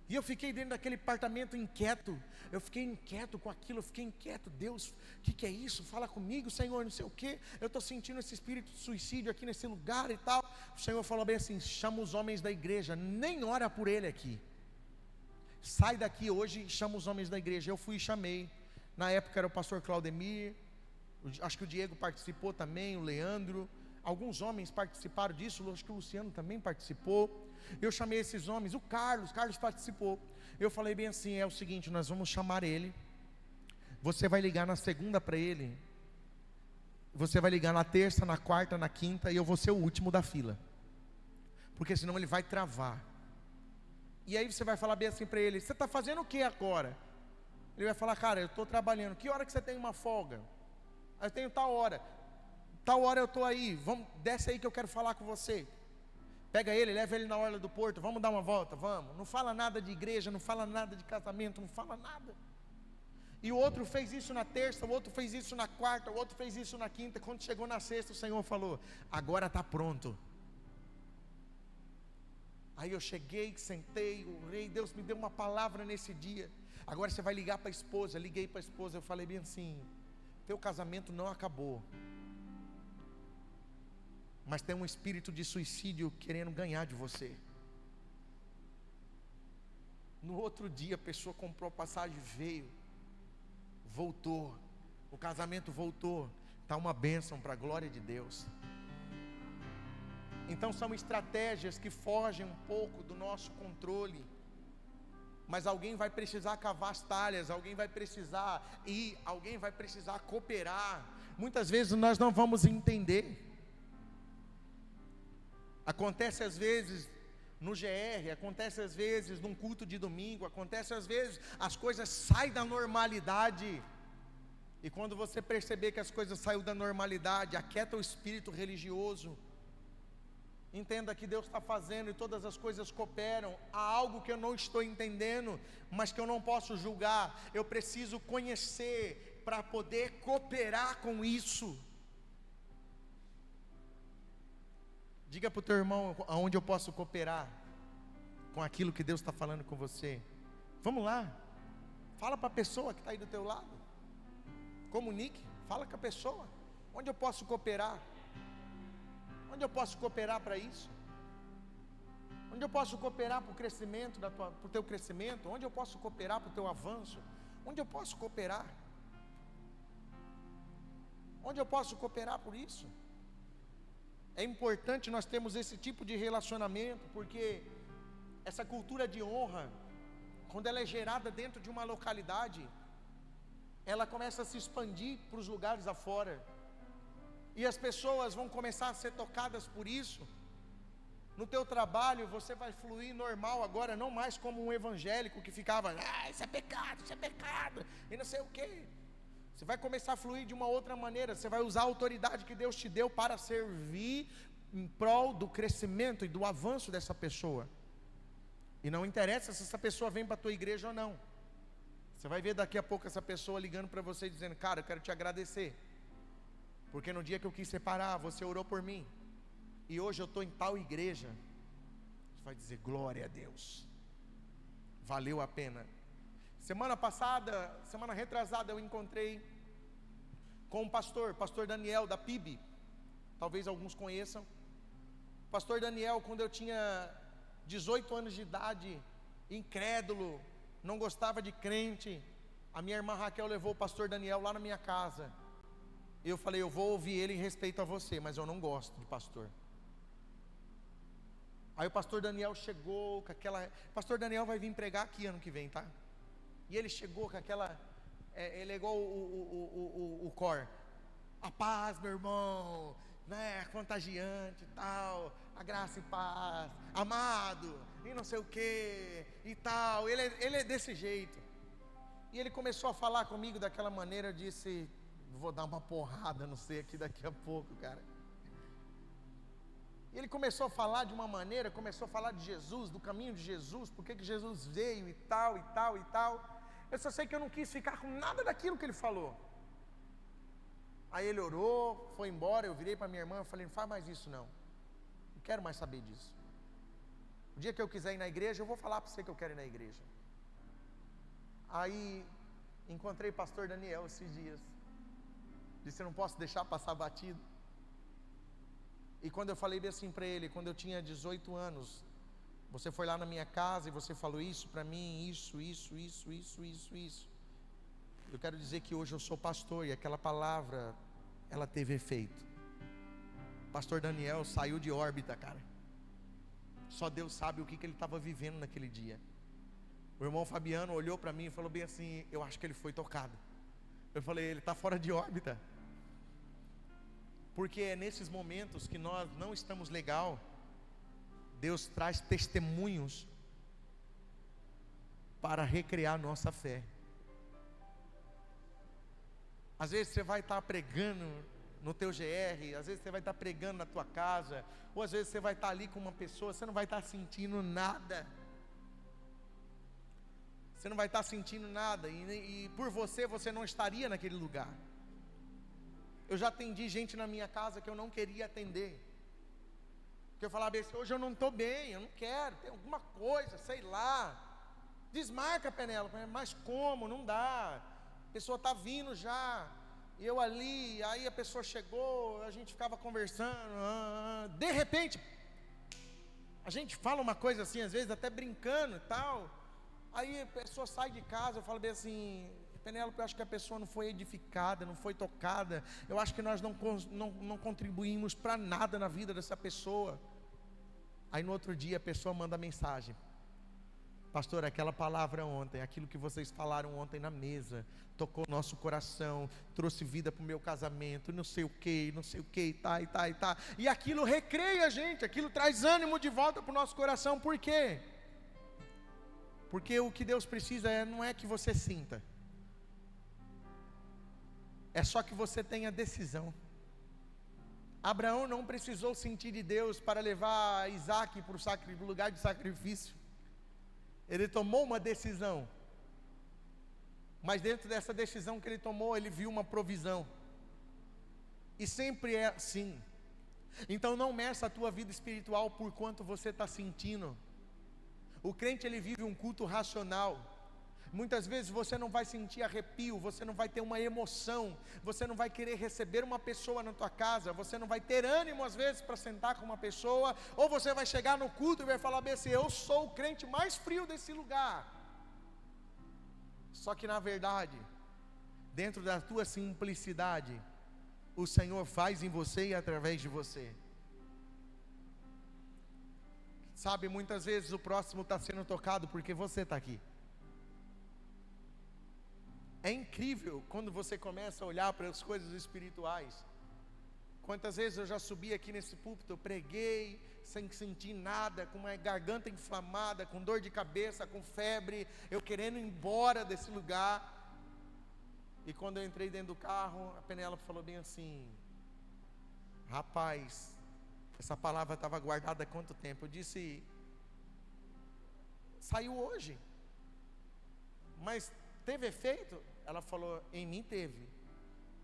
E eu fiquei dentro daquele apartamento inquieto. Eu fiquei inquieto com aquilo, eu fiquei inquieto. Deus, o que é isso? Fala comigo, Senhor, não sei o que. Eu estou sentindo esse espírito de suicídio aqui nesse lugar e tal. O Senhor falou bem assim: chama os homens da igreja, nem ora por ele aqui. Sai daqui hoje e chama os homens da igreja. Eu fui e chamei. Na época era o pastor Claudemir, acho que o Diego participou também, o Leandro. Alguns homens participaram disso, acho que o Luciano também participou. Eu chamei esses homens, o Carlos participou. Eu falei bem assim: é o seguinte, nós vamos chamar ele. Você vai ligar na segunda para ele. Você vai ligar na terça, na quarta, na quinta, e eu vou ser o último da fila. Porque senão ele vai travar. E aí você vai falar bem assim para ele: você está fazendo o que agora? Ele vai falar: cara, eu estou trabalhando. Que hora que você tem uma folga? Eu tenho tal hora eu estou aí. Vamos, desce aí que eu quero falar com você. Pega ele, leva ele na orla do porto. Vamos dar uma volta, vamos. Não fala nada de igreja, não fala nada de casamento, não fala nada. E o outro fez isso na terça, o outro fez isso na quarta, o outro fez isso na quinta. Quando chegou na sexta, o Senhor falou: agora está pronto. Aí eu cheguei, sentei, orei. Deus me deu uma palavra nesse dia. Agora você vai ligar para a esposa. Liguei para a esposa, eu falei bem assim: teu casamento não acabou, mas tem um espírito de suicídio querendo ganhar de você. No outro dia a pessoa comprou passagem, veio, voltou, o casamento voltou. Está uma bênção para a glória de Deus. Então são estratégias que fogem um pouco do nosso controle. Mas alguém vai precisar cavar as talhas, alguém vai precisar ir, alguém vai precisar cooperar. Muitas vezes nós não vamos entender. Acontece às vezes no GR, acontece às vezes num culto de domingo, acontece às vezes, as coisas saem da normalidade. E quando você perceber que as coisas saíram da normalidade, aquieta o espírito religioso. Entenda que Deus está fazendo e todas as coisas cooperam. Há algo que eu não estou entendendo, mas que eu não posso julgar. Eu preciso conhecer para poder cooperar com isso. Diga para o teu irmão aonde eu posso cooperar com aquilo que Deus está falando com você. Vamos lá. Fala para a pessoa que está aí do teu lado. Comunique. Fala com a pessoa. Onde eu posso cooperar? Onde eu posso cooperar para isso? Onde eu posso cooperar para o crescimento, para o teu crescimento? Onde eu posso cooperar para o teu avanço? Onde eu posso cooperar? Onde eu posso cooperar por isso? É importante nós termos esse tipo de relacionamento, porque essa cultura de honra, quando ela é gerada dentro de uma localidade, ela começa a se expandir para os lugares afora. E as pessoas vão começar a ser tocadas por isso. No teu trabalho você vai fluir normal agora, não mais como um evangélico que ficava: isso é pecado, e não sei o quê. Você vai começar a fluir de uma outra maneira. Você vai usar a autoridade que Deus te deu para servir em prol do crescimento e do avanço dessa pessoa. E não interessa se essa pessoa vem para a tua igreja ou não. Você vai ver daqui a pouco essa pessoa ligando para você dizendo: cara, eu quero te agradecer, porque no dia que eu quis separar, você orou por mim, e hoje eu estou em tal igreja. Você vai dizer: glória a Deus, valeu a pena. Semana retrasada, eu encontrei com um pastor Daniel da PIB. talvez alguns conheçam. Pastor Daniel, quando eu tinha 18 anos de idade, incrédulo, não gostava de crente, a minha irmã Raquel levou o pastor Daniel lá na minha casa. Eu falei, eu vou ouvir ele em respeito a você, mas eu não gosto de pastor. Aí o pastor Daniel chegou com aquela... Pastor Daniel vai vir pregar aqui ano que vem, tá? E ele chegou com aquela... ele é igual o cor. A paz, meu irmão, né? Contagiante e tal. A graça e paz. Amado. E não sei o que. E tal. Ele é desse jeito. E ele começou a falar comigo daquela maneira. Eu disse... Vou dar uma porrada, não sei, aqui daqui a pouco, cara. E ele começou a falar de uma maneira, começou a falar de Jesus, do caminho de Jesus, por que Jesus veio e tal, e tal, e tal. Eu só sei que eu não quis ficar com nada daquilo que ele falou. Aí ele orou, foi embora, eu virei para minha irmã e falei, não faz mais isso não. Não quero mais saber disso. O dia que eu quiser ir na igreja, eu vou falar para você que eu quero ir na igreja. Aí, encontrei o pastor Daniel esses dias. Disse, eu não posso deixar passar batido. E quando eu falei bem assim para ele, quando eu tinha 18 anos, você foi lá na minha casa e você falou isso para mim, isso. Eu quero dizer que hoje eu sou pastor e aquela palavra, ela teve efeito. Pastor Daniel saiu de órbita, cara. Só Deus sabe o que ele estava vivendo naquele dia. O irmão Fabiano olhou para mim e falou bem assim, eu acho que ele foi tocado. Eu falei, ele está fora de órbita. Porque é nesses momentos que nós não estamos legal, Deus traz testemunhos para recriar nossa fé. Às vezes você vai estar pregando no teu GR, às vezes você vai estar pregando na tua casa, ou às vezes você vai estar ali com uma pessoa, você não vai estar sentindo nada. Você não vai estar sentindo nada, e por você não estaria naquele lugar. Eu já atendi gente na minha casa que eu não queria atender. Porque eu falava assim, hoje eu não estou bem, eu não quero, tem alguma coisa, sei lá. Desmarca, Penélope, mas como? Não dá. A pessoa está vindo já, eu ali, aí a pessoa chegou, a gente ficava conversando, de repente, a gente fala uma coisa assim, às vezes até brincando e tal. Aí a pessoa sai de casa, eu falo bem assim, Penélope, eu acho que a pessoa não foi edificada, não foi tocada. Eu acho que nós não contribuímos para nada na vida dessa pessoa. Aí no outro dia a pessoa manda mensagem, pastor, aquela palavra ontem, aquilo que vocês falaram ontem na mesa, tocou nosso coração, trouxe vida para o meu casamento, não sei o que, e tá. E aquilo recreia a gente, aquilo traz ânimo de volta para o nosso coração. Por quê? Porque o que Deus precisa não é que você sinta, é só que você tenha decisão. Abraão não precisou sentir de Deus para levar Isaac para o lugar de sacrifício. Ele tomou uma decisão, mas dentro dessa decisão que ele tomou, ele viu uma provisão. E sempre é assim. Então não meça a tua vida espiritual por quanto você está sentindo. O crente, ele vive um culto racional. Muitas vezes você não vai sentir arrepio, você não vai ter uma emoção, você não vai querer receber uma pessoa na tua casa, você não vai ter ânimo às vezes para sentar com uma pessoa, ou você vai chegar no culto e vai falar bem assim, eu sou o crente mais frio desse lugar. Só que na verdade, dentro da tua simplicidade, o Senhor faz em você e através de você. Sabe, muitas vezes o próximo está sendo tocado porque você está aqui. É incrível quando você começa a olhar para as coisas espirituais. Quantas vezes eu já subi aqui nesse púlpito, eu preguei sem sentir nada, com uma garganta inflamada, com dor de cabeça, com febre, eu querendo ir embora desse lugar. E quando eu entrei dentro do carro, a Penélope falou bem assim, rapaz, essa palavra estava guardada há quanto tempo? Eu disse, saiu hoje, mas teve efeito? Ela falou, em mim teve.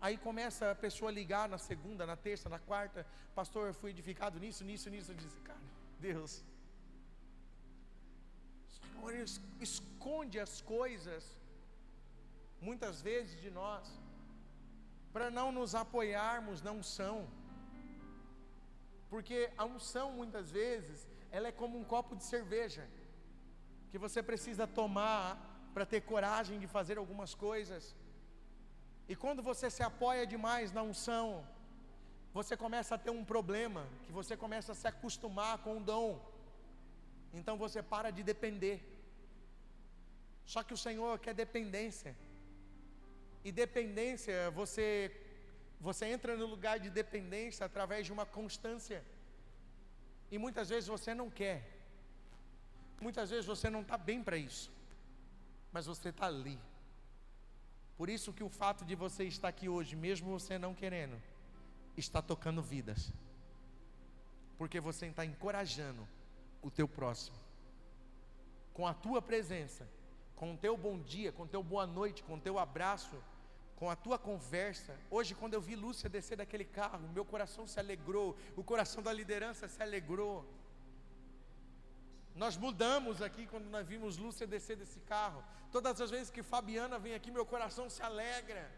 Aí começa a pessoa ligar na segunda, na terça, na quarta, pastor, eu fui edificado nisso. Eu disse, cara, Deus, o Senhor esconde as coisas, muitas vezes de nós, para não nos apoiarmos na unção. Porque a unção, muitas vezes, ela é como um copo de cerveja, que você precisa tomar para ter coragem de fazer algumas coisas. E quando você se apoia demais na unção, você começa a ter um problema, que você começa a se acostumar com o dom. Então você para de depender. Só que o Senhor quer dependência. E dependência, você entra no lugar de dependência através de uma constância. E muitas vezes você não quer. Muitas vezes você não está bem para isso. Mas você está ali. Por isso que o fato de você estar aqui hoje, mesmo você não querendo, está tocando vidas. Porque você está encorajando o teu próximo. Com a tua presença, com o teu bom dia, com o teu boa noite, com o teu abraço, com a tua conversa. Hoje, quando eu vi Lúcia descer daquele carro, meu coração se alegrou, o coração da liderança se alegrou. Nós mudamos aqui quando nós vimos Lúcia descer desse carro. Todas as vezes que Fabiana vem aqui, meu coração se alegra.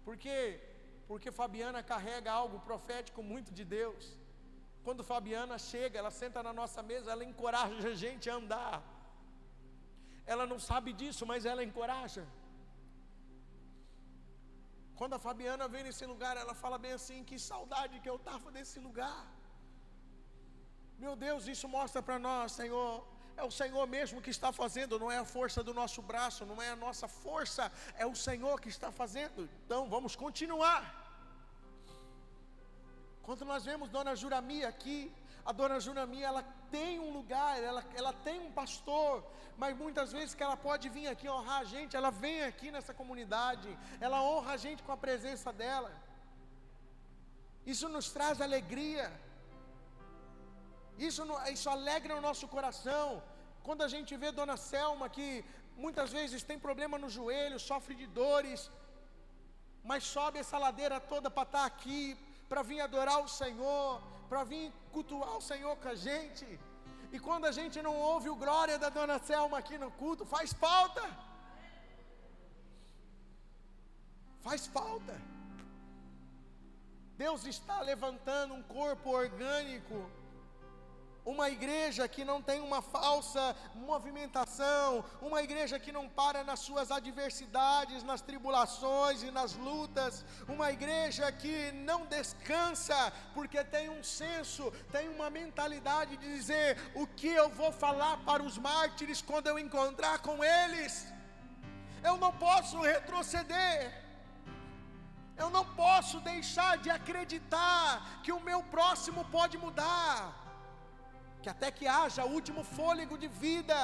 Por quê? Porque Fabiana carrega algo profético muito de Deus. Quando Fabiana chega, ela senta na nossa mesa, ela encoraja a gente a andar. Ela não sabe disso, mas ela encoraja. Quando a Fabiana vem nesse lugar, ela fala bem assim: que saudade que eu estava desse lugar. Meu Deus, isso mostra para nós, Senhor, é o Senhor mesmo que está fazendo, não é a força do nosso braço, não é a nossa força, é o Senhor que está fazendo. Então vamos continuar. Quando nós vemos Dona Jurami aqui, a Dona Jurami, ela tem um lugar, ela tem um pastor, mas muitas vezes que ela pode vir aqui honrar a gente, ela vem aqui nessa comunidade, ela honra a gente com a presença dela. Isso nos traz alegria. Isso alegra o nosso coração. Quando a gente vê Dona Selma, que muitas vezes tem problema no joelho, sofre de dores, mas sobe essa ladeira toda para estar aqui, para vir adorar o Senhor, para vir cultuar o Senhor com a gente. E quando a gente não ouve o glória da Dona Selma aqui no culto, faz falta. Faz falta. Deus está levantando um corpo orgânico, uma igreja que não tem uma falsa movimentação, uma igreja que não para nas suas adversidades, nas tribulações e nas lutas, uma igreja que não descansa, porque tem um senso, tem uma mentalidade de dizer: o que eu vou falar para os mártires quando eu encontrar com eles? Eu não posso retroceder. Eu não posso deixar de acreditar que o meu próximo pode mudar. Que até que haja o último fôlego de vida,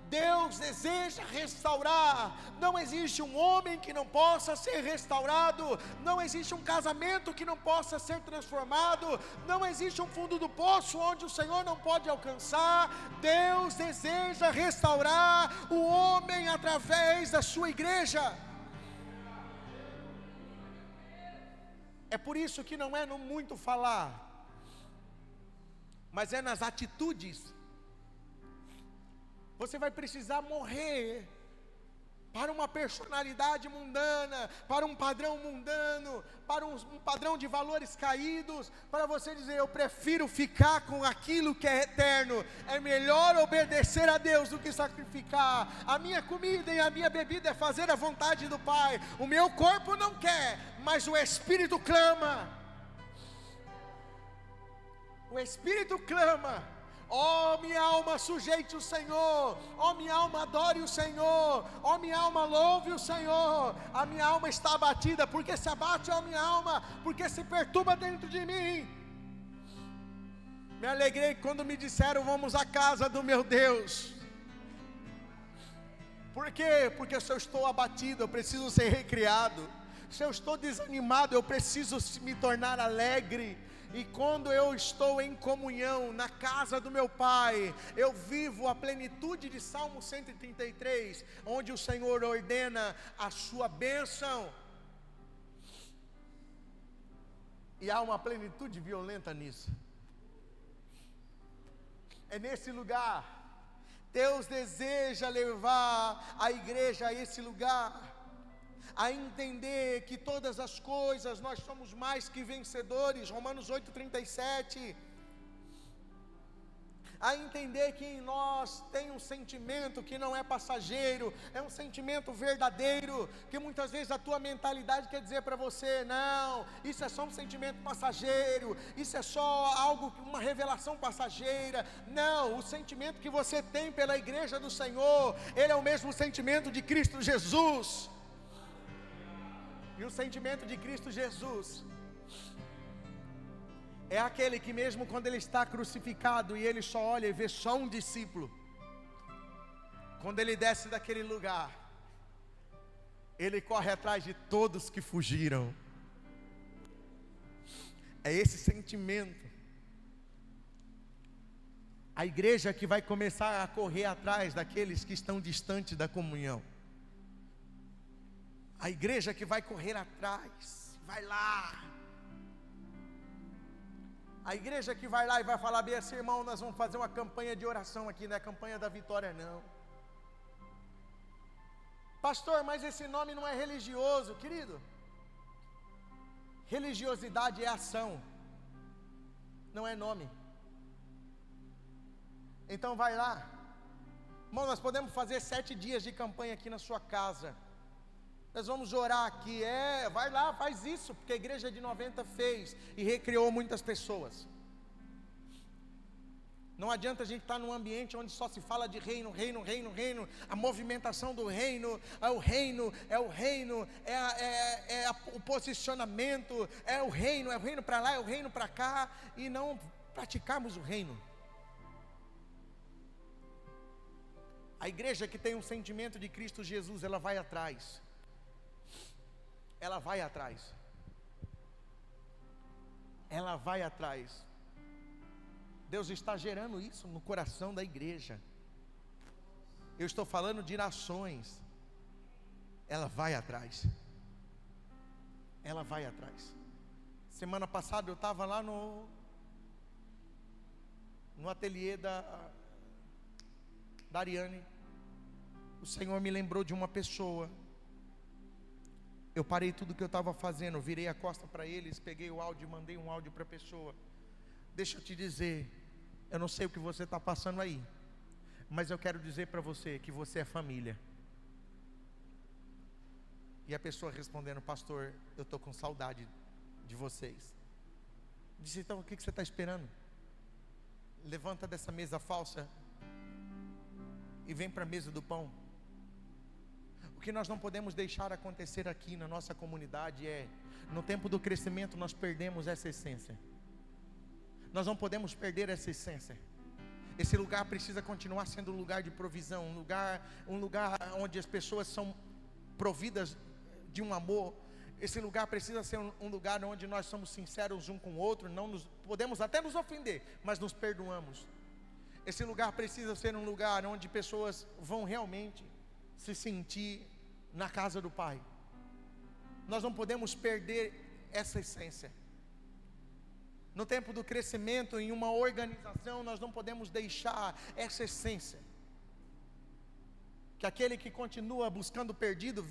Deus deseja restaurar. Não existe um homem que não possa ser restaurado, não existe um casamento que não possa ser transformado, não existe um fundo do poço onde o Senhor não pode alcançar. Deus deseja restaurar o homem através da sua igreja. É por isso que não é no muito falar, mas é nas atitudes. Você vai precisar morrer para uma personalidade mundana, para um padrão mundano, para um padrão de valores caídos, para você dizer: eu prefiro ficar com aquilo que é eterno. É melhor obedecer a Deus do que sacrificar. A minha comida e a minha bebida é fazer a vontade do Pai. O meu corpo não quer, mas o Espírito clama. O Espírito clama: ó minha alma, sujeite o Senhor, ó minha alma, adore o Senhor, ó minha alma, louve o Senhor. A minha alma está abatida, porque se abate a minha alma, porque se perturba dentro de mim. Me alegrei quando me disseram: vamos à casa do meu Deus. Por quê? Porque se eu estou abatido, eu preciso ser recriado. Se eu estou desanimado, eu preciso me tornar alegre. E quando eu estou em comunhão na casa do meu Pai, eu vivo a plenitude de Salmo 133, onde o Senhor ordena a sua bênção. E há uma plenitude violenta nisso. É nesse lugar. Deus deseja levar a igreja a esse lugar. a entender que todas as coisas nós somos mais que vencedores, Romanos 8:37, a entender que em nós tem um sentimento que não é passageiro, é um sentimento verdadeiro, que muitas vezes a tua mentalidade quer dizer para você, não, isso é só um sentimento passageiro, isso é só algo, uma revelação passageira. Não, o sentimento que você tem pela igreja do Senhor, ele é o mesmo sentimento de Cristo Jesus, e o sentimento de Cristo Jesus é aquele que mesmo quando ele está crucificado e ele só olha e vê só um discípulo, quando ele desce daquele lugar, ele corre atrás de todos que fugiram. É esse sentimento. A igreja que vai começar a correr atrás daqueles que estão distantes da comunhão. A igreja que vai correr atrás, vai lá. A igreja que vai lá e vai falar bem assim, irmão, nós vamos fazer uma campanha de oração aqui, não é campanha da vitória não. Pastor, mas esse nome não é religioso, querido. Religiosidade é ação, não é nome. Então vai lá. Irmão, nós podemos fazer 7 dias de campanha aqui na sua casa. Nós vamos orar aqui, vai lá, faz isso, porque a igreja de 90 fez e recriou muitas pessoas. Não adianta a gente estar num ambiente onde só se fala de reino, reino, reino, reino, a movimentação do reino, o posicionamento, é o reino para lá, é o reino para cá, e não praticarmos o reino. A igreja que tem um sentimento de Cristo Jesus, ela vai atrás. Ela vai atrás. Ela vai atrás. Deus está gerando isso no coração da igreja. Eu estou falando de nações. Ela vai atrás. Ela vai atrás. Semana passada eu estava lá no ateliê da Ariane. O Senhor me lembrou de uma pessoa. Eu parei tudo que eu estava fazendo, virei a costa para eles, peguei o áudio e mandei um áudio para a pessoa. Deixa eu te dizer, eu não sei o que você está passando aí, mas eu quero dizer para você que você é família. E a pessoa respondendo, pastor, eu estou com saudade de vocês. Disse, então o que você está esperando? Levanta dessa mesa falsa e vem para a mesa do pão. O que nós não podemos deixar acontecer aqui na nossa comunidade é, no tempo do crescimento nós perdemos essa essência. Nós não podemos perder essa essência. Esse lugar precisa continuar sendo um lugar de provisão, um lugar onde as pessoas são providas de um amor. Esse lugar precisa ser um lugar onde nós somos sinceros um com o outro, podemos até nos ofender, mas nos perdoamos. Esse lugar precisa ser um lugar onde pessoas vão realmente se sentir na casa do Pai. Nós não podemos perder essa essência. No tempo do crescimento, em uma organização, nós não podemos deixar essa essência. Que aquele que continua buscando o perdido,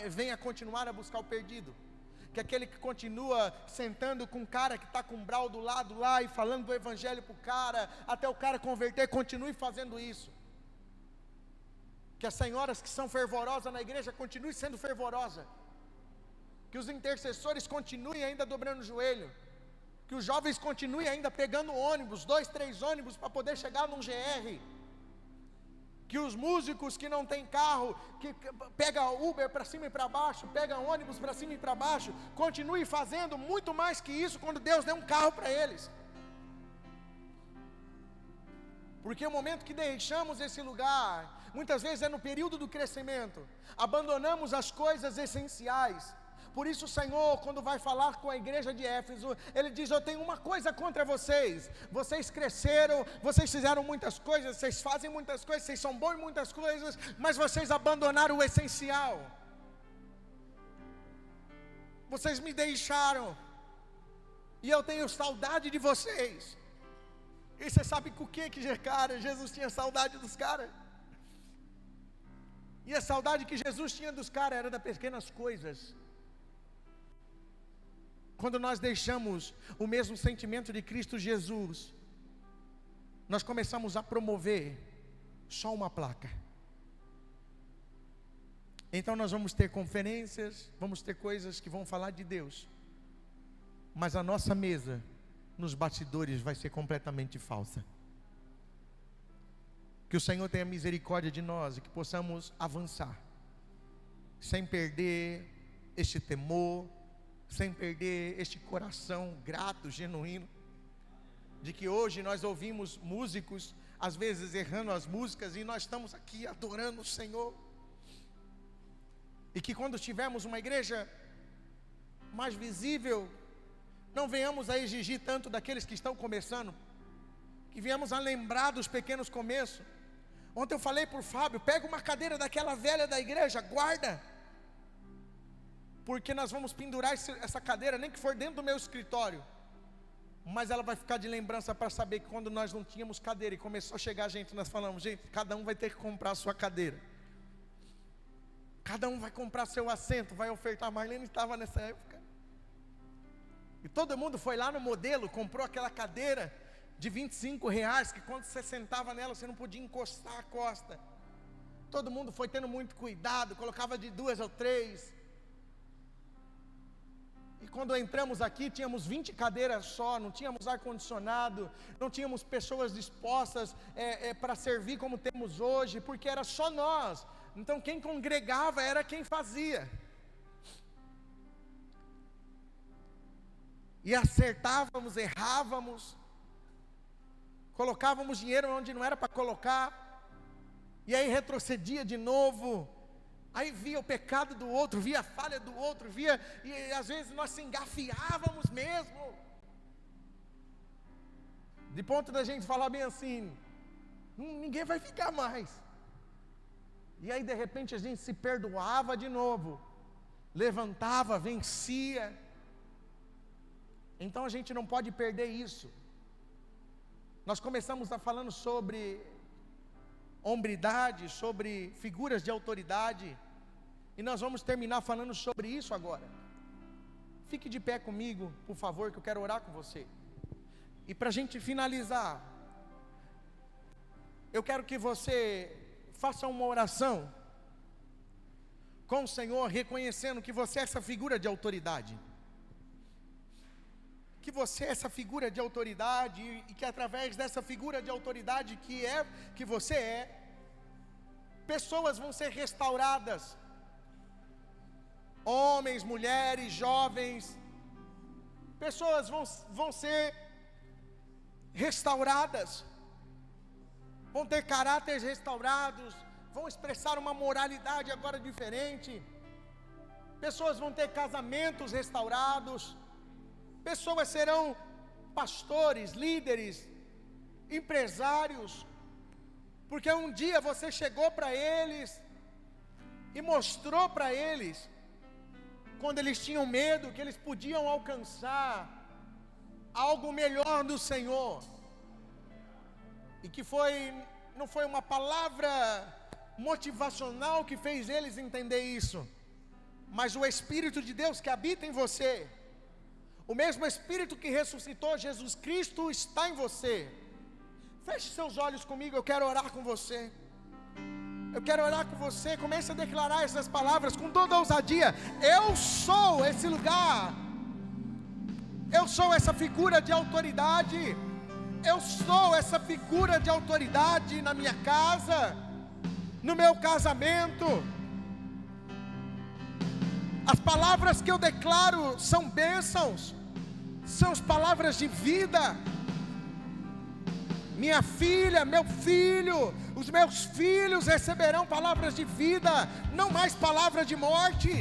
venha continuar a buscar o perdido. Que aquele que continua sentando com um cara que está com um brau do lado lá e falando do evangelho para o cara, até o cara converter, continue fazendo isso. Que as senhoras que são fervorosas na igreja continuem sendo fervorosas. Que os intercessores continuem ainda dobrando o joelho. Que os jovens continuem ainda pegando ônibus, 2, 3 ônibus para poder chegar num GR. Que os músicos que não têm carro, que pega Uber para cima e para baixo, pega ônibus para cima e para baixo, continuem fazendo muito mais que isso quando Deus der um carro para eles. Porque o momento que deixamos esse lugar, muitas vezes é no período do crescimento, abandonamos as coisas essenciais. Por isso o Senhor, quando vai falar com a igreja de Éfeso, Ele diz, eu tenho uma coisa contra vocês. Vocês cresceram, vocês fizeram muitas coisas, vocês fazem muitas coisas, vocês são bons em muitas coisas, mas vocês abandonaram o essencial. Vocês me deixaram, e eu tenho saudade de vocês. E você sabe com o que, cara, Jesus tinha saudade dos caras? E a saudade que Jesus tinha dos caras era das pequenas coisas. Quando nós deixamos o mesmo sentimento de Cristo Jesus, nós começamos a promover só uma placa. Então nós vamos ter conferências, vamos ter coisas que vão falar de Deus, mas a nossa mesa nos bastidores vai ser completamente falsa. Que o Senhor tenha misericórdia de nós e que possamos avançar, sem perder este temor, sem perder este coração grato, genuíno, de que hoje nós ouvimos músicos, às vezes errando as músicas, e nós estamos aqui adorando o Senhor. E que quando tivermos uma igreja mais visível, não venhamos a exigir tanto daqueles que estão começando, que venhamos a lembrar dos pequenos começos. Ontem eu falei para o Fábio, pega uma cadeira daquela velha da igreja, guarda, porque nós vamos pendurar essa cadeira, nem que for dentro do meu escritório, mas ela vai ficar de lembrança para saber que quando nós não tínhamos cadeira e começou a chegar gente, nós falamos, gente, cada um vai ter que comprar a sua cadeira, cada um vai comprar seu assento, vai ofertar. Marlene estava nessa época, e todo mundo foi lá no Modelo, comprou aquela cadeira de R$25, que quando você sentava nela, você não podia encostar a costa. Todo mundo foi tendo muito cuidado, colocava de 2 ou 3. E quando entramos aqui, tínhamos 20 cadeiras só, não tínhamos ar-condicionado, não tínhamos pessoas dispostas para servir como temos hoje, porque era só nós. Então quem congregava era quem fazia. E acertávamos, errávamos, colocávamos dinheiro onde não era para colocar, e aí retrocedia de novo. Aí via o pecado do outro, via a falha do outro, e às vezes nós se engafiávamos mesmo, de ponto da gente falar bem assim, ninguém vai ficar mais. E aí de repente a gente se perdoava de novo, levantava, vencia. Então a gente não pode perder isso. Nós começamos falando sobre hombridade, sobre figuras de autoridade, e nós vamos terminar falando sobre isso agora. Fique de pé comigo, por favor, que eu quero orar com você. E para a gente finalizar, eu quero que você faça uma oração com o Senhor, reconhecendo que você é essa figura de autoridade, que você é essa figura de autoridade, e que através dessa figura de autoridade que você é, pessoas vão ser restauradas, homens, mulheres, jovens, pessoas vão ser restauradas, vão ter caráteres restaurados, vão expressar uma moralidade agora diferente, pessoas vão ter casamentos restaurados, pessoas serão pastores, líderes, empresários, porque um dia você chegou para eles e mostrou para eles, quando eles tinham medo, que eles podiam alcançar algo melhor do Senhor, e que não foi uma palavra motivacional que fez eles entender isso, mas o Espírito de Deus que habita em você, o mesmo Espírito que ressuscitou Jesus Cristo está em você. Feche seus olhos comigo, eu quero orar com você. Eu quero orar com você. Comece a declarar essas palavras com toda ousadia. Eu sou esse lugar. Eu sou essa figura de autoridade. Eu sou essa figura de autoridade na minha casa, no meu casamento. As palavras que eu declaro são bênçãos, são as palavras de vida. Minha filha, meu filho, os meus filhos receberão palavras de vida, não mais palavras de morte.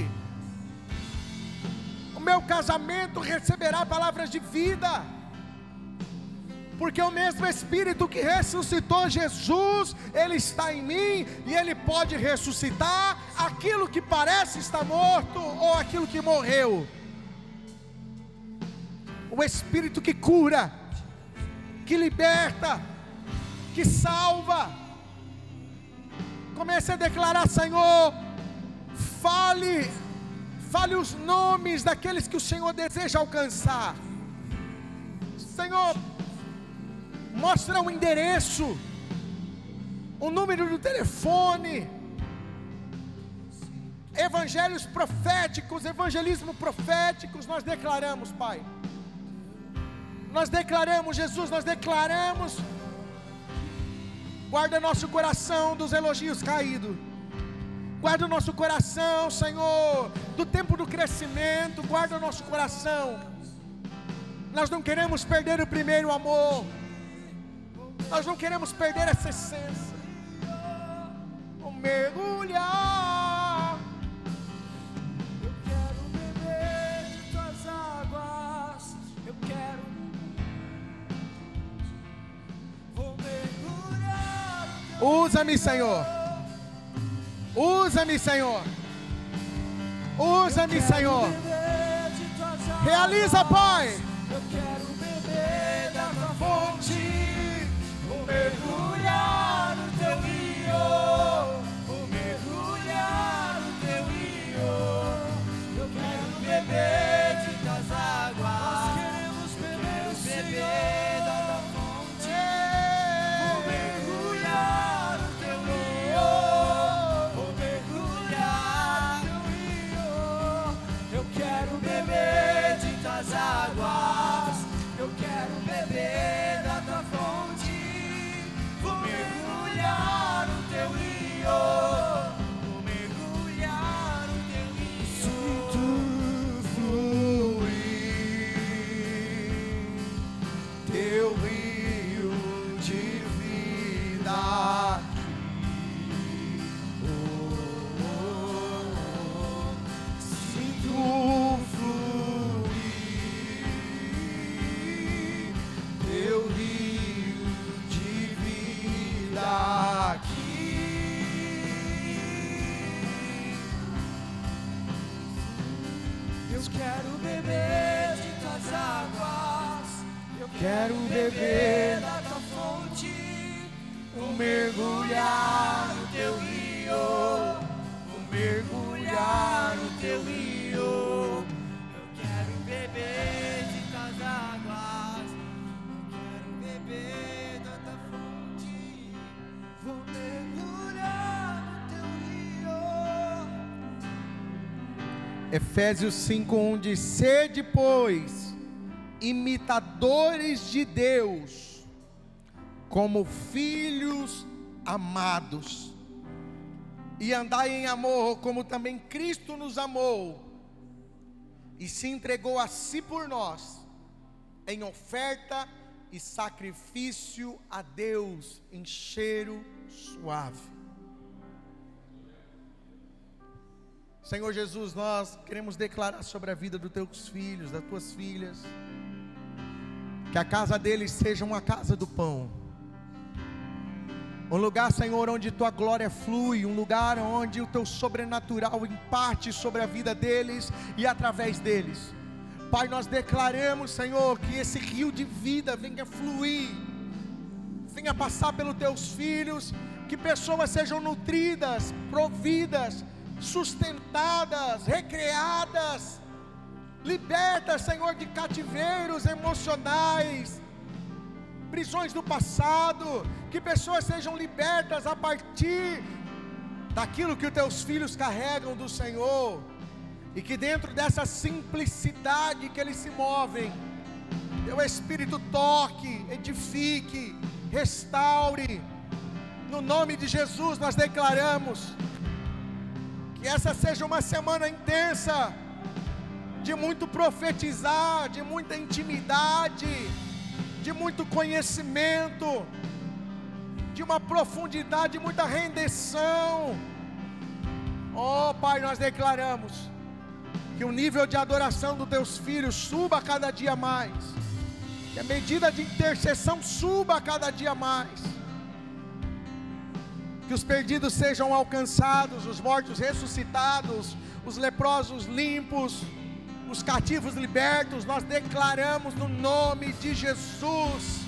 O meu casamento receberá palavras de vida, porque o mesmo Espírito que ressuscitou Jesus, Ele está em mim, e Ele pode ressuscitar aquilo que parece estar morto, ou aquilo que morreu. O Espírito que cura, que liberta, que salva, Comece a declarar: Senhor, fale os nomes daqueles que o Senhor deseja alcançar. Senhor, mostra o endereço, o número do telefone, evangelhos proféticos, evangelismo proféticos. Nós declaramos, Pai, nós declaramos, Jesus, nós declaramos. Guarda nosso coração dos elogios caídos, guarda o nosso coração, Senhor, do tempo do crescimento. Guarda o nosso coração. Nós não queremos perder o primeiro amor, nós não queremos perder essa essência. Vou mergulhar, eu quero beber de tuas águas, eu quero. Vou mergulhar. Usa-me, Senhor. Usa-me, Senhor. Usa-me, Senhor. Realiza, Pai. Eu quero beber da tua fonte, vou mergulhar no teu rio, vou mergulhar no teu rio. Eu quero beber de tuas águas, nós queremos beber, beber da tua fonte, vou mergulhar no teu rio, vou mergulhar no teu rio. Eu quero beber de tuas águas, eu quero beber da tua fonte, vou mergulhar no teu rio, vou mergulhar no teu rio. Sinto fluir teu rio de vida aqui. Sinto fluir teu rio de vida aqui. Eu quero beber de tuas águas, eu quero beber da tua fonte, vou mergulhar no teu rio, vou mergulhar no teu rio. Eu quero beber de tuas águas, eu quero beber da tua fonte, vou mergulhar no teu rio. Efésios 5:1 diz: sede, pois, imitadores de Deus, como filhos amados, e andai em amor, como também Cristo nos amou, e se entregou a si por nós, em oferta e sacrifício a Deus, em cheiro suave. Senhor Jesus, nós queremos declarar sobre a vida dos teus filhos, das tuas filhas, que a casa deles seja uma casa do pão, um lugar, Senhor, onde tua glória flui, um lugar onde o teu sobrenatural imparte sobre a vida deles e através deles. Pai, nós declaramos, Senhor, que esse rio de vida venha fluir, venha passar pelos teus filhos, que pessoas sejam nutridas, providas, sustentadas, recreadas, libertas, Senhor, de cativeiros emocionais, prisões do passado, que pessoas sejam libertas a partir daquilo que os teus filhos carregam do Senhor, e que dentro dessa simplicidade que eles se movem, teu Espírito toque, edifique, restaure. No nome de Jesus nós declaramos que essa seja uma semana intensa, de muito profetizar, de muita intimidade, de muito conhecimento, de uma profundidade, de muita rendição. Oh Pai, nós declaramos que o nível de adoração dos teus filhos suba cada dia mais, que a medida de intercessão suba cada dia mais, que os perdidos sejam alcançados, os mortos ressuscitados, os leprosos limpos, os cativos libertos. Nós declaramos no nome de Jesus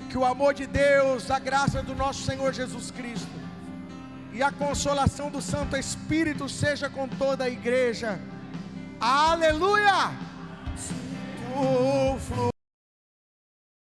que o amor de Deus, a graça do nosso Senhor Jesus Cristo e a consolação do Santo Espírito seja com toda a igreja. Aleluia!